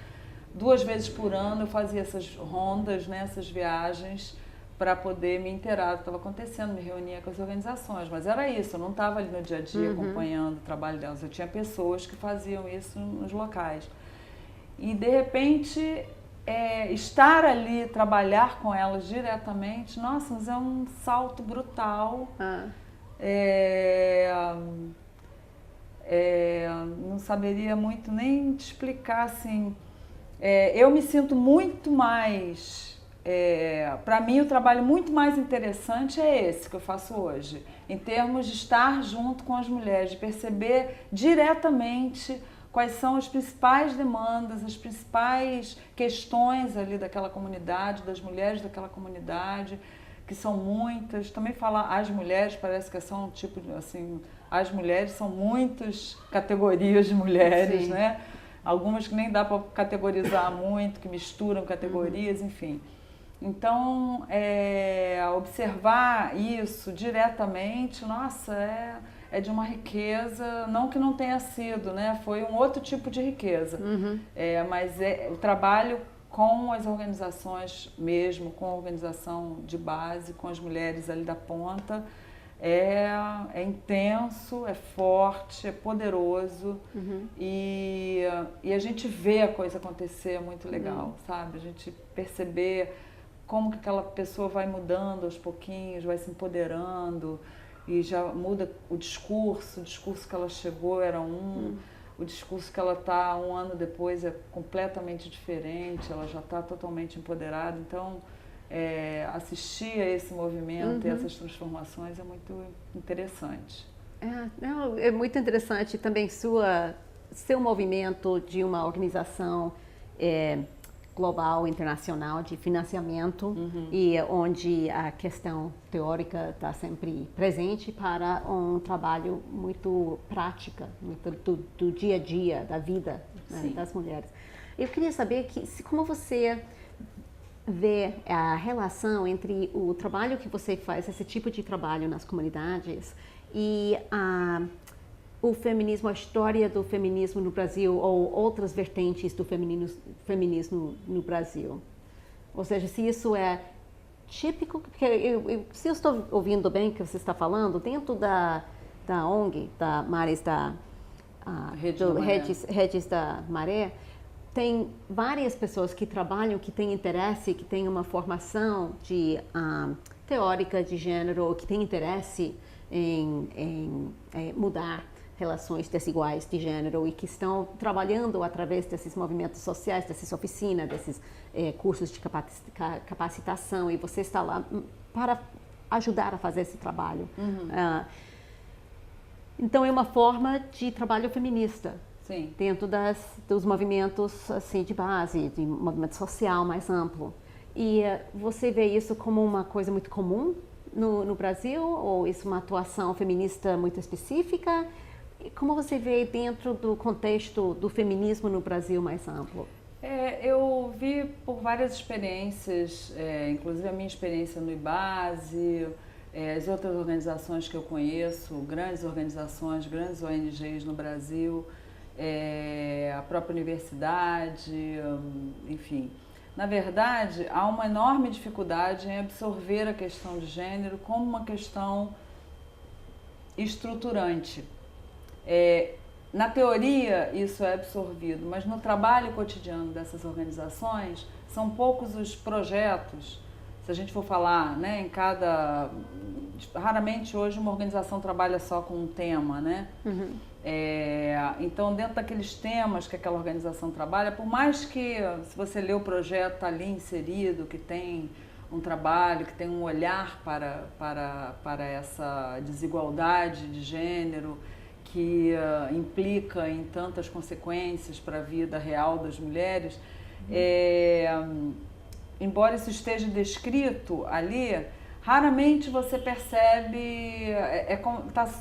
2 vezes por ano eu fazia essas rondas, né, essas viagens, para poder me inteirar do que estava acontecendo, me reunia com as organizações. Mas era isso, eu não estava ali no dia a dia acompanhando o trabalho delas. Eu tinha pessoas que faziam isso nos locais. E, de repente, estar ali, trabalhar com elas diretamente, nossa, mas é um salto brutal. Não saberia muito nem te explicar, assim. Eu me sinto muito mais... para mim, o trabalho muito mais interessante é esse que eu faço hoje, em termos de estar junto com as mulheres, de perceber diretamente quais são as principais demandas, as principais questões ali daquela comunidade, das mulheres daquela comunidade, que são muitas. Também falar as mulheres parece que é só um tipo de, assim, as mulheres são muitas categorias de mulheres, né? Algumas que nem dá para categorizar muito, que misturam categorias, enfim. Então, observar isso diretamente, nossa, é de uma riqueza, não que não tenha sido, né? Foi um outro tipo de riqueza. Mas o trabalho com as organizações mesmo, com a organização de base, com as mulheres ali da ponta, é intenso, é forte, é poderoso e a gente vê a coisa acontecer, é muito legal, sabe? A gente perceber como que aquela pessoa vai mudando aos pouquinhos, vai se empoderando e já muda o discurso que ela chegou era o discurso que ela está 1 ano depois é completamente diferente, ela já está totalmente empoderada. Então, assistir a esse movimento e essas transformações é muito interessante. É muito interessante também seu movimento de uma organização global, internacional, de financiamento, e onde a questão teórica está sempre presente para um trabalho muito prática, muito do dia a dia, da vida, né, das mulheres. Eu queria saber como você vê a relação entre o trabalho que você faz, esse tipo de trabalho nas comunidades, e o feminismo, a história do feminismo no Brasil ou outras vertentes do feminismo no Brasil. Ou seja, se isso é típico, porque se eu estou ouvindo bem o que você está falando, dentro da ONG, da Mares da Redes da Maré, tem várias pessoas que trabalham, que têm interesse, que têm uma formação teórica de gênero, que têm interesse em mudar relações desiguais de gênero e que estão trabalhando através desses movimentos sociais, dessas oficinas, desses cursos de capacitação, e você está lá para ajudar a fazer esse trabalho. Então, é uma forma de trabalho feminista. Sim. Dentro dos movimentos assim, de base, de movimento social mais amplo. E você vê isso como uma coisa muito comum no Brasil, ou isso é uma atuação feminista muito específica? Como você vê dentro do contexto do feminismo no Brasil mais amplo? Eu vi por várias experiências, inclusive a minha experiência no IBASE, as outras organizações que eu conheço, grandes organizações, grandes ONGs no Brasil, a própria universidade, enfim. Na verdade, há uma enorme dificuldade em absorver a questão de gênero como uma questão estruturante. Na teoria, isso é absorvido, mas no trabalho cotidiano dessas organizações, são poucos os projetos. Se a gente for falar, né, raramente hoje uma organização trabalha só com um tema, né? Então, dentro daqueles temas que aquela organização trabalha, por mais que, se você lê o projeto, está ali inserido, que tem um trabalho, que tem um olhar para essa desigualdade de gênero, que implica em tantas consequências para a vida real das mulheres, embora isso esteja descrito ali, raramente você percebe,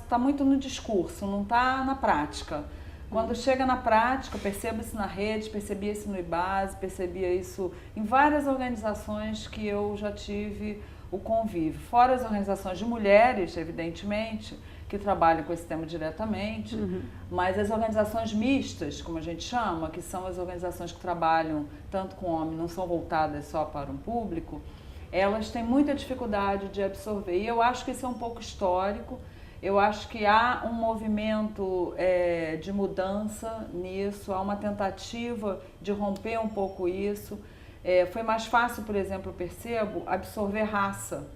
tá muito no discurso, não está na prática. Quando chega na prática, eu percebo isso na rede, percebia isso no IBASE, percebia isso em várias organizações que eu já tive o convívio. Fora as organizações de mulheres, evidentemente, que trabalham com esse tema diretamente, mas as organizações mistas, como a gente chama, que são as organizações que trabalham tanto com homem, não são voltadas só para um público, elas têm muita dificuldade de absorver. E eu acho que isso é um pouco histórico. Eu acho que há um movimento de mudança nisso, há uma tentativa de romper um pouco isso. Foi mais fácil, por exemplo, eu percebo, absorver raça,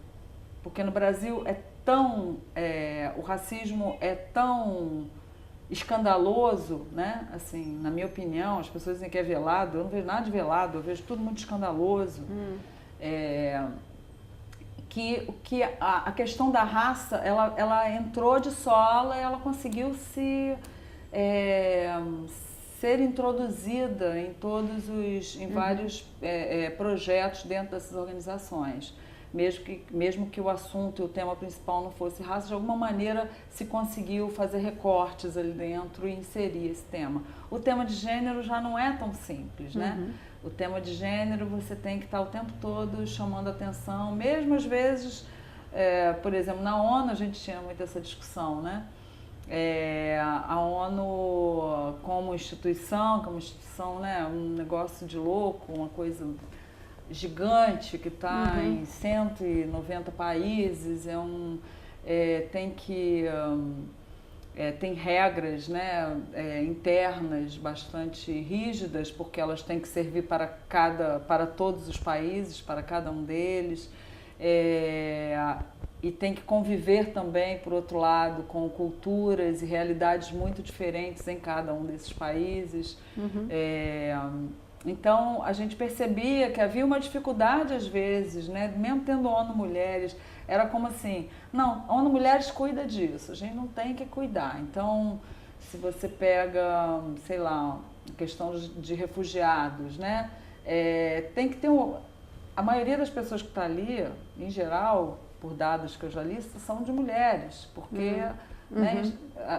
porque no Brasil o racismo é tão escandaloso, né? Assim, na minha opinião, as pessoas dizem que é velado, eu não vejo nada de velado, eu vejo tudo muito escandaloso. Que a questão da raça, ela entrou de sola e ela conseguiu ser introduzida em vários projetos dentro dessas organizações. Mesmo que o assunto e o tema principal não fosse raça, de alguma maneira se conseguiu fazer recortes ali dentro e inserir esse tema. O tema de gênero já não é tão simples, né? O tema de gênero você tem que estar o tempo todo chamando atenção, mesmo às vezes, por exemplo, na ONU a gente tinha muito essa discussão, né? A ONU como instituição, né, um negócio de louco, uma coisa gigante que está em 190 países, tem regras, né, internas bastante rígidas, porque elas têm que servir para todos os países, para cada um deles, e tem que conviver também, por outro lado, com culturas e realidades muito diferentes em cada um desses países. Então, a gente percebia que havia uma dificuldade às vezes, né? Mesmo tendo ONU Mulheres, era como assim, não, a ONU Mulheres cuida disso, a gente não tem que cuidar. Então, se você pega, sei lá, a questão de refugiados, né? Tem que ter a maioria das pessoas que está ali, em geral, por dados que eu já li, são de mulheres, porque né,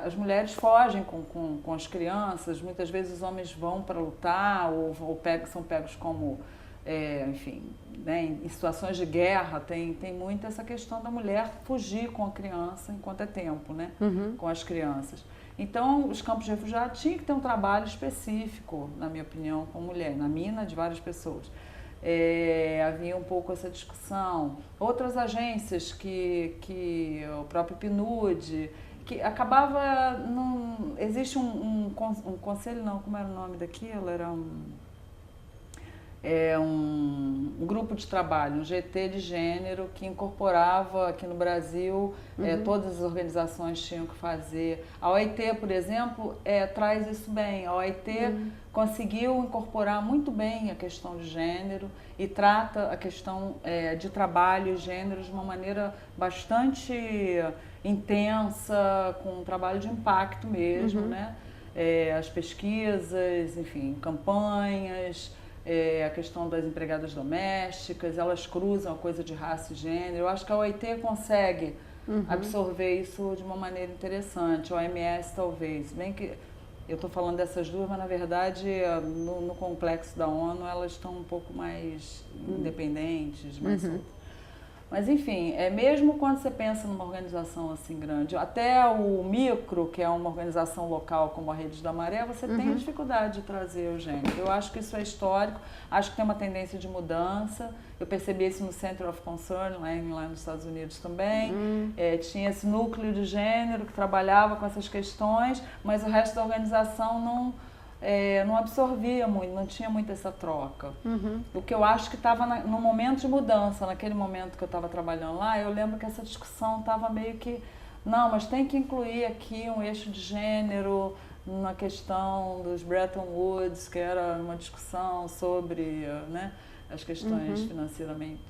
as mulheres fogem com as crianças, muitas vezes os homens vão para lutar ou são pegos como, enfim, né, em situações de guerra, tem muito essa questão da mulher fugir com a criança enquanto é tempo, né, com as crianças. Então, os campos de refugiados tinham que ter um trabalho específico, na minha opinião, com mulher, na minha de várias pessoas. Havia um pouco essa discussão. Outras agências que o próprio PNUD, que acabava, existe um conselho, não, como era o nome daquilo? Era um grupo de trabalho, um GT de gênero, que incorporava aqui no Brasil, todas as organizações tinham que fazer. A OIT, por exemplo, traz isso bem. A OIT conseguiu incorporar muito bem a questão de gênero e trata a questão de trabalho e gênero de uma maneira bastante intensa, com um trabalho de impacto mesmo, né? As pesquisas, enfim, campanhas, a questão das empregadas domésticas, elas cruzam a coisa de raça e gênero. Eu acho que a OIT consegue absorver isso de uma maneira interessante, a OMS talvez, bem que eu estou falando dessas duas, mas na verdade no complexo da ONU elas estão um pouco mais independentes, mais soltas. Mas enfim, mesmo quando você pensa numa organização assim grande, até o micro, que é uma organização local como a Rede da Maré, você tem a dificuldade de trazer o gênero. Eu acho que isso é histórico, acho que tem uma tendência de mudança. Eu percebi isso no Center of Concern, lá nos Estados Unidos também. Tinha esse núcleo de gênero que trabalhava com essas questões, mas o resto da organização não absorvia muito, não tinha muito essa troca. O que eu acho que estava no momento de mudança, naquele momento que eu estava trabalhando lá, eu lembro que essa discussão estava meio que, não, mas tem que incluir aqui um eixo de gênero na questão dos Bretton Woods, que era uma discussão sobre, né, as questões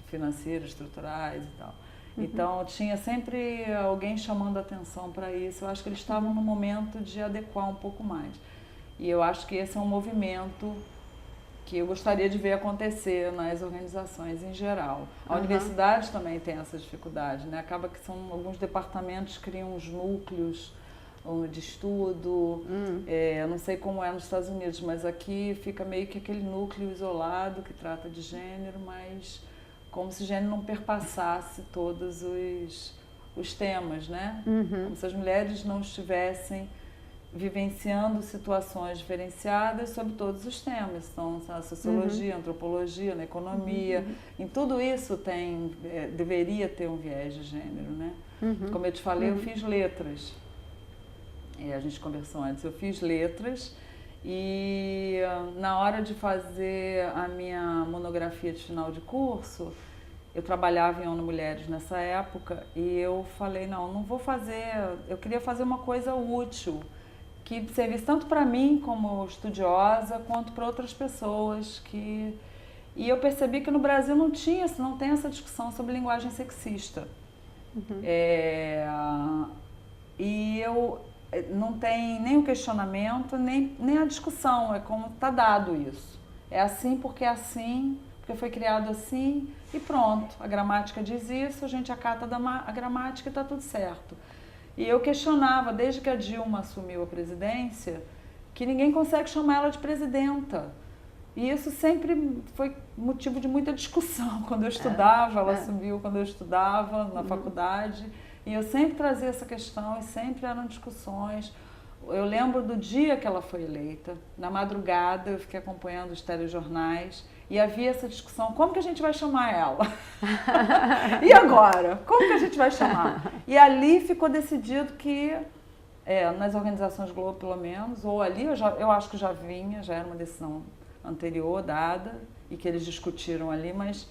financeiras, estruturais e tal. Então, tinha sempre alguém chamando atenção para isso. Eu acho que eles estavam no momento de adequar um pouco mais. E eu acho que esse é um movimento que eu gostaria de ver acontecer nas organizações em geral. A universidade também tem essa dificuldade, né? Acaba que são alguns departamentos criam uns núcleos de estudo, não sei como é nos Estados Unidos, mas aqui fica meio que aquele núcleo isolado que trata de gênero, mas como se gênero não perpassasse todos os temas, né? Como se as mulheres não estivessem vivenciando situações diferenciadas sobre todos os temas. Então, a sociologia, a antropologia, na economia, em tudo isso deveria ter um viés de gênero, né? Como eu te falei, eu fiz letras. A gente conversou antes, eu fiz letras e na hora de fazer a minha monografia de final de curso, eu trabalhava em ONU Mulheres nessa época e eu falei, não vou fazer, eu queria fazer uma coisa útil, que servisse tanto para mim como estudiosa, quanto para outras pessoas. E eu percebi que no Brasil não tem essa discussão sobre linguagem sexista. E não tem nem o questionamento, nem a discussão, é como está dado isso. É assim porque foi criado assim e pronto. A gramática diz isso, a gente acata a gramática e está tudo certo. E eu questionava, desde que a Dilma assumiu a presidência, que ninguém consegue chamar ela de presidenta. E isso sempre foi motivo de muita discussão. Quando eu estudava, ela assumiu quando eu estudava na faculdade. E eu sempre trazia essa questão e sempre eram discussões. Eu lembro do dia que ela foi eleita, na madrugada eu fiquei acompanhando os telejornais e havia essa discussão, como que a gente vai chamar ela? E agora? Como que a gente vai chamar? E ali ficou decidido que, nas organizações Globo pelo menos, ou ali eu acho que já era uma decisão anterior dada e que eles discutiram ali, mas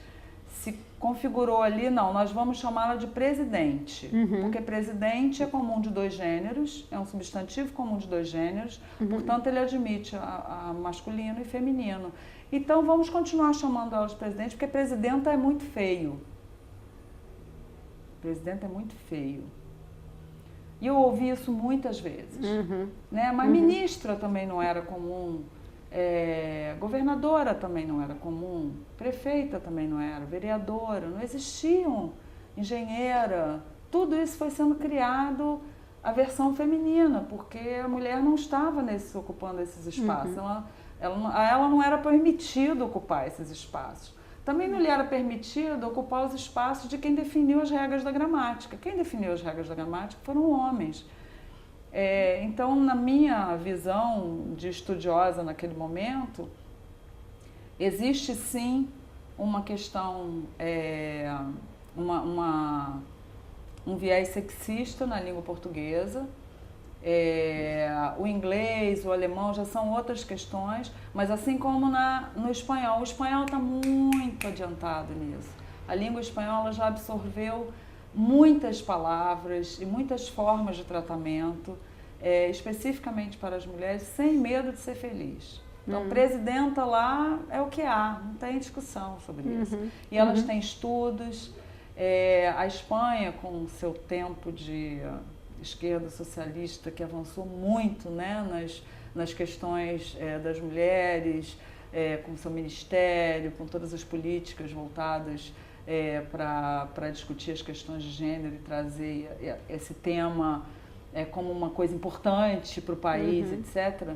se configurou ali, nós vamos chamá-la de presidente, porque presidente é comum de dois gêneros, é um substantivo comum de dois gêneros, portanto ele admite a masculino e feminino. Então vamos continuar chamando ela de presidente, porque presidenta é muito feio. Presidenta é muito feio. E eu ouvi isso muitas vezes. Né? Mas ministra também não era comum. Governadora também não era comum, prefeita também não era, vereadora, não existiam, engenheira, tudo isso foi sendo criado a versão feminina, porque a mulher não estava ocupando esses espaços, ela não era permitido ocupar esses espaços. Também não lhe era permitido ocupar os espaços de quem definiu as regras da gramática. Quem definiu as regras da gramática foram homens. Então, na minha visão de estudiosa naquele momento, existe sim uma questão, um viés sexista na língua portuguesa. O inglês, o alemão já são outras questões, mas assim como no espanhol. O espanhol está muito adiantado nisso. A língua espanhola já absorveu muitas palavras e muitas formas de tratamento, especificamente para as mulheres, sem medo de ser feliz. Então, presidenta lá é o que há, não tem discussão sobre isso. E elas têm estudos. A Espanha, com o seu tempo de esquerda socialista, que avançou muito, né, nas questões das mulheres, com o seu ministério, com todas as políticas voltadas para discutir as questões de gênero e trazer esse tema como uma coisa importante para o país, etc.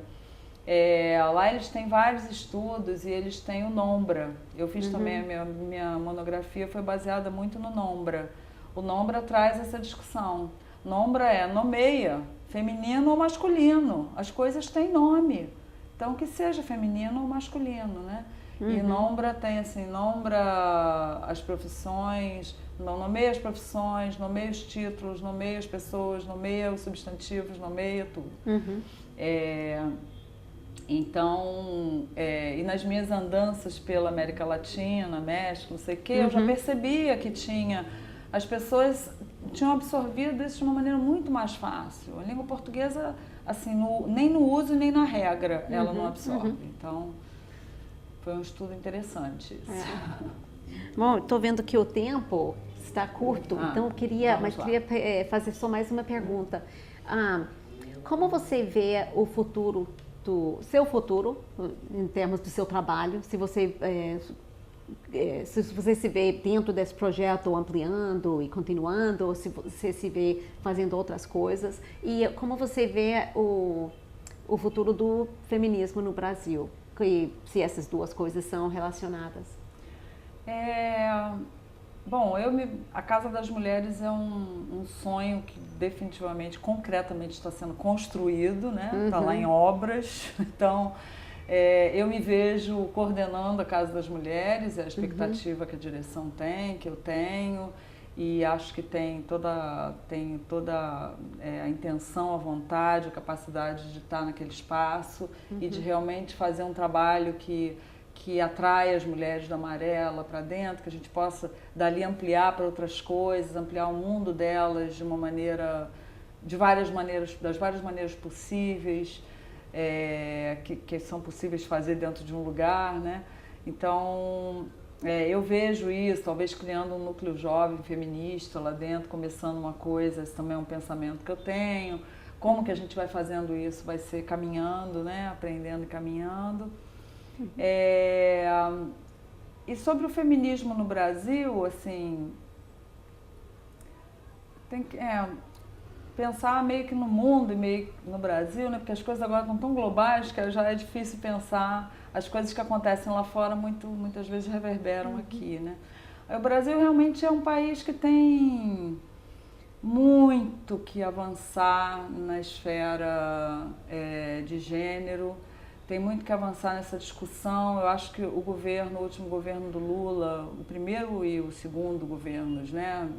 Lá eles têm vários estudos e eles têm o NOMBRA. Eu fiz também, a minha monografia foi baseada muito no NOMBRA. O NOMBRA traz essa discussão. NOMBRA nomeia, feminino ou masculino. As coisas têm nome. Então, que seja feminino ou masculino, né? E NOMBRA tem assim, NOMBRA as profissões, nomeia as profissões, nomeia os títulos, nomeia as pessoas, nomeia os substantivos, nomeia tudo. Então, e nas minhas andanças pela América Latina, México, não sei o quê, eu já percebia que as pessoas tinham absorvido isso de uma maneira muito mais fácil. A língua portuguesa, assim, nem no uso nem na regra, ela não absorve. Então, foi um estudo interessante isso. Bom, estou vendo que o tempo está curto, então eu queria fazer só mais uma pergunta. Como você vê o futuro muito seu futuro, em termos do seu trabalho, se você se vê dentro desse projeto ampliando e continuando, ou se você se vê fazendo outras coisas, e como você vê o futuro do feminismo no Brasil, e se essas duas coisas são relacionadas. Bom, a Casa das Mulheres é um sonho que definitivamente, concretamente está sendo construído, né? Está lá em obras, então eu me vejo coordenando a Casa das Mulheres, é a expectativa que a direção tem, que eu tenho, e acho que tem toda a intenção, a vontade, a capacidade de estar naquele espaço e de realmente fazer um trabalho que atrai as mulheres da Amarela para dentro, que a gente possa dali ampliar para outras coisas, ampliar o mundo delas de uma maneira, das várias maneiras possíveis, que são possíveis de fazer dentro de um lugar, né? Então, eu vejo isso, talvez criando um núcleo jovem feminista lá dentro, começando uma coisa, esse também é um pensamento que eu tenho. Como que a gente vai fazendo isso? Vai ser caminhando, né? Aprendendo e caminhando. E sobre o feminismo no Brasil, assim, tem que pensar meio que no mundo e meio que no Brasil, né? Porque as coisas agora estão tão globais que já é difícil pensar. As coisas que acontecem lá fora muitas vezes reverberam aqui, né? O Brasil realmente é um país que tem muito que avançar na esfera de gênero. Tem muito que avançar nessa discussão. Eu acho que o último governo do Lula, o primeiro e o segundo governos, né,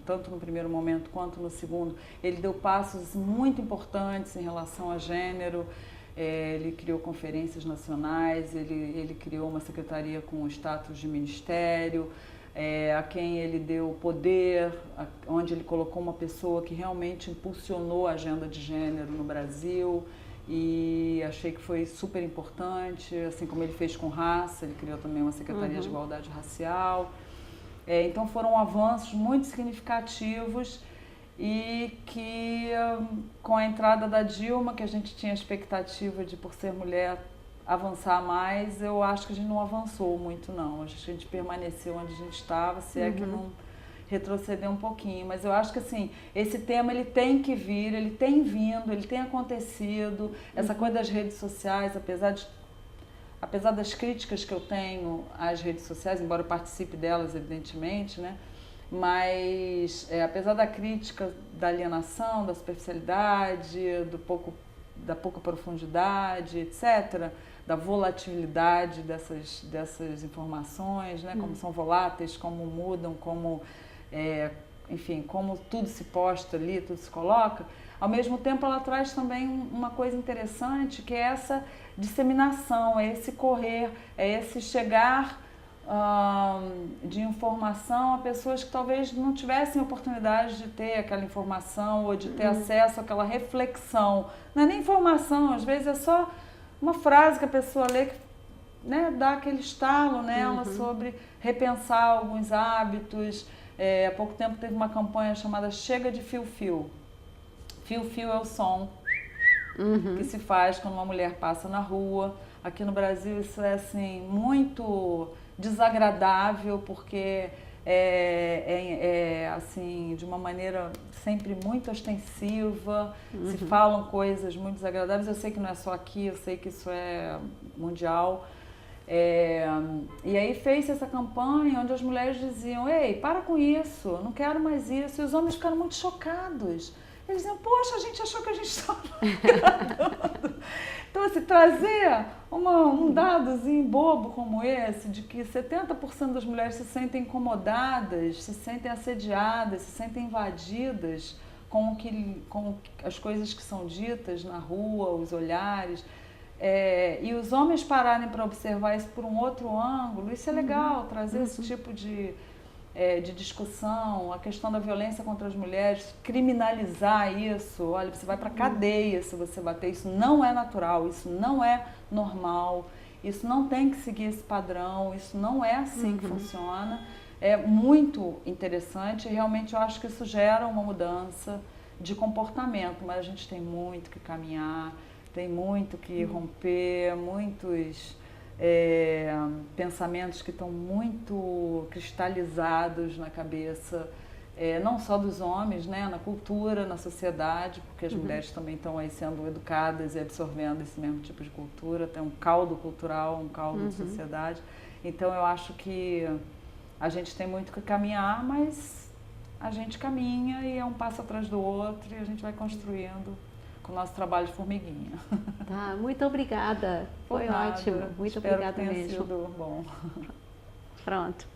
tanto no primeiro momento quanto no segundo, ele deu passos muito importantes em relação a gênero. Ele criou conferências nacionais, ele criou uma secretaria com status de ministério, a quem ele deu poder, onde ele colocou uma pessoa que realmente impulsionou a agenda de gênero no Brasil. E achei que foi super importante, assim como ele fez com raça, ele criou também uma Secretaria de Igualdade Racial. Então foram avanços muito significativos e que com a entrada da Dilma, que a gente tinha a expectativa de, por ser mulher, avançar mais, eu acho que a gente não avançou muito não, acho que a gente permaneceu onde a gente estava, se é que não retroceder um pouquinho, mas eu acho que assim, esse tema ele tem que vir, ele tem vindo, ele tem acontecido, essa coisa das redes sociais, apesar das críticas que eu tenho às redes sociais, embora eu participe delas evidentemente, né? Mas apesar da crítica da alienação, da superficialidade, da pouca profundidade, etc., da volatilidade dessas informações, né? Como são voláteis, como mudam, enfim, como tudo se posta ali, tudo se coloca, ao mesmo tempo ela traz também uma coisa interessante, que é essa disseminação, é esse correr, é esse chegar de informação a pessoas que talvez não tivessem oportunidade de ter aquela informação ou de ter acesso àquela reflexão. Não é nem informação, às vezes é só uma frase que a pessoa lê que, né, dá aquele estalo nela sobre repensar alguns hábitos. Há pouco tempo teve uma campanha chamada Chega de Fio-Fio. Fio-fio é o som que se faz quando uma mulher passa na rua. Aqui no Brasil isso é assim, muito desagradável, porque assim, de uma maneira sempre muito ostensiva, se falam coisas muito desagradáveis. Eu sei que não é só aqui, eu sei que isso é mundial. E aí fez essa campanha onde as mulheres diziam: ei, para com isso, eu não quero mais isso. E os homens ficaram muito chocados. Eles diziam: poxa, a gente achou que a gente estava agradando. Então, assim, trazer um dadozinho bobo como esse, de que 70% das mulheres se sentem incomodadas, se sentem assediadas, se sentem invadidas com as coisas que são ditas na rua, os olhares. E os homens pararem para observar isso por um outro ângulo, isso é legal, trazer esse tipo de discussão, a questão da violência contra as mulheres, criminalizar isso. Olha, você vai para a cadeia se você bater, isso não é natural, isso não é normal, isso não tem que seguir esse padrão, isso não é assim que funciona. É muito interessante e realmente eu acho que isso gera uma mudança de comportamento, mas a gente tem muito que caminhar. tem muito que romper, muitos pensamentos que estão muito cristalizados na cabeça, não só dos homens, né, na cultura, na sociedade, porque as mulheres também estão aí sendo educadas e absorvendo esse mesmo tipo de cultura, tem um caldo cultural, um caldo de sociedade. Então eu acho que a gente tem muito que caminhar, mas a gente caminha e é um passo atrás do outro e a gente vai construindo com o nosso trabalho de formiguinha. Tá, muito obrigada. Foi ótimo. Muito Espero obrigada que tenha mesmo. sido bom. Pronto.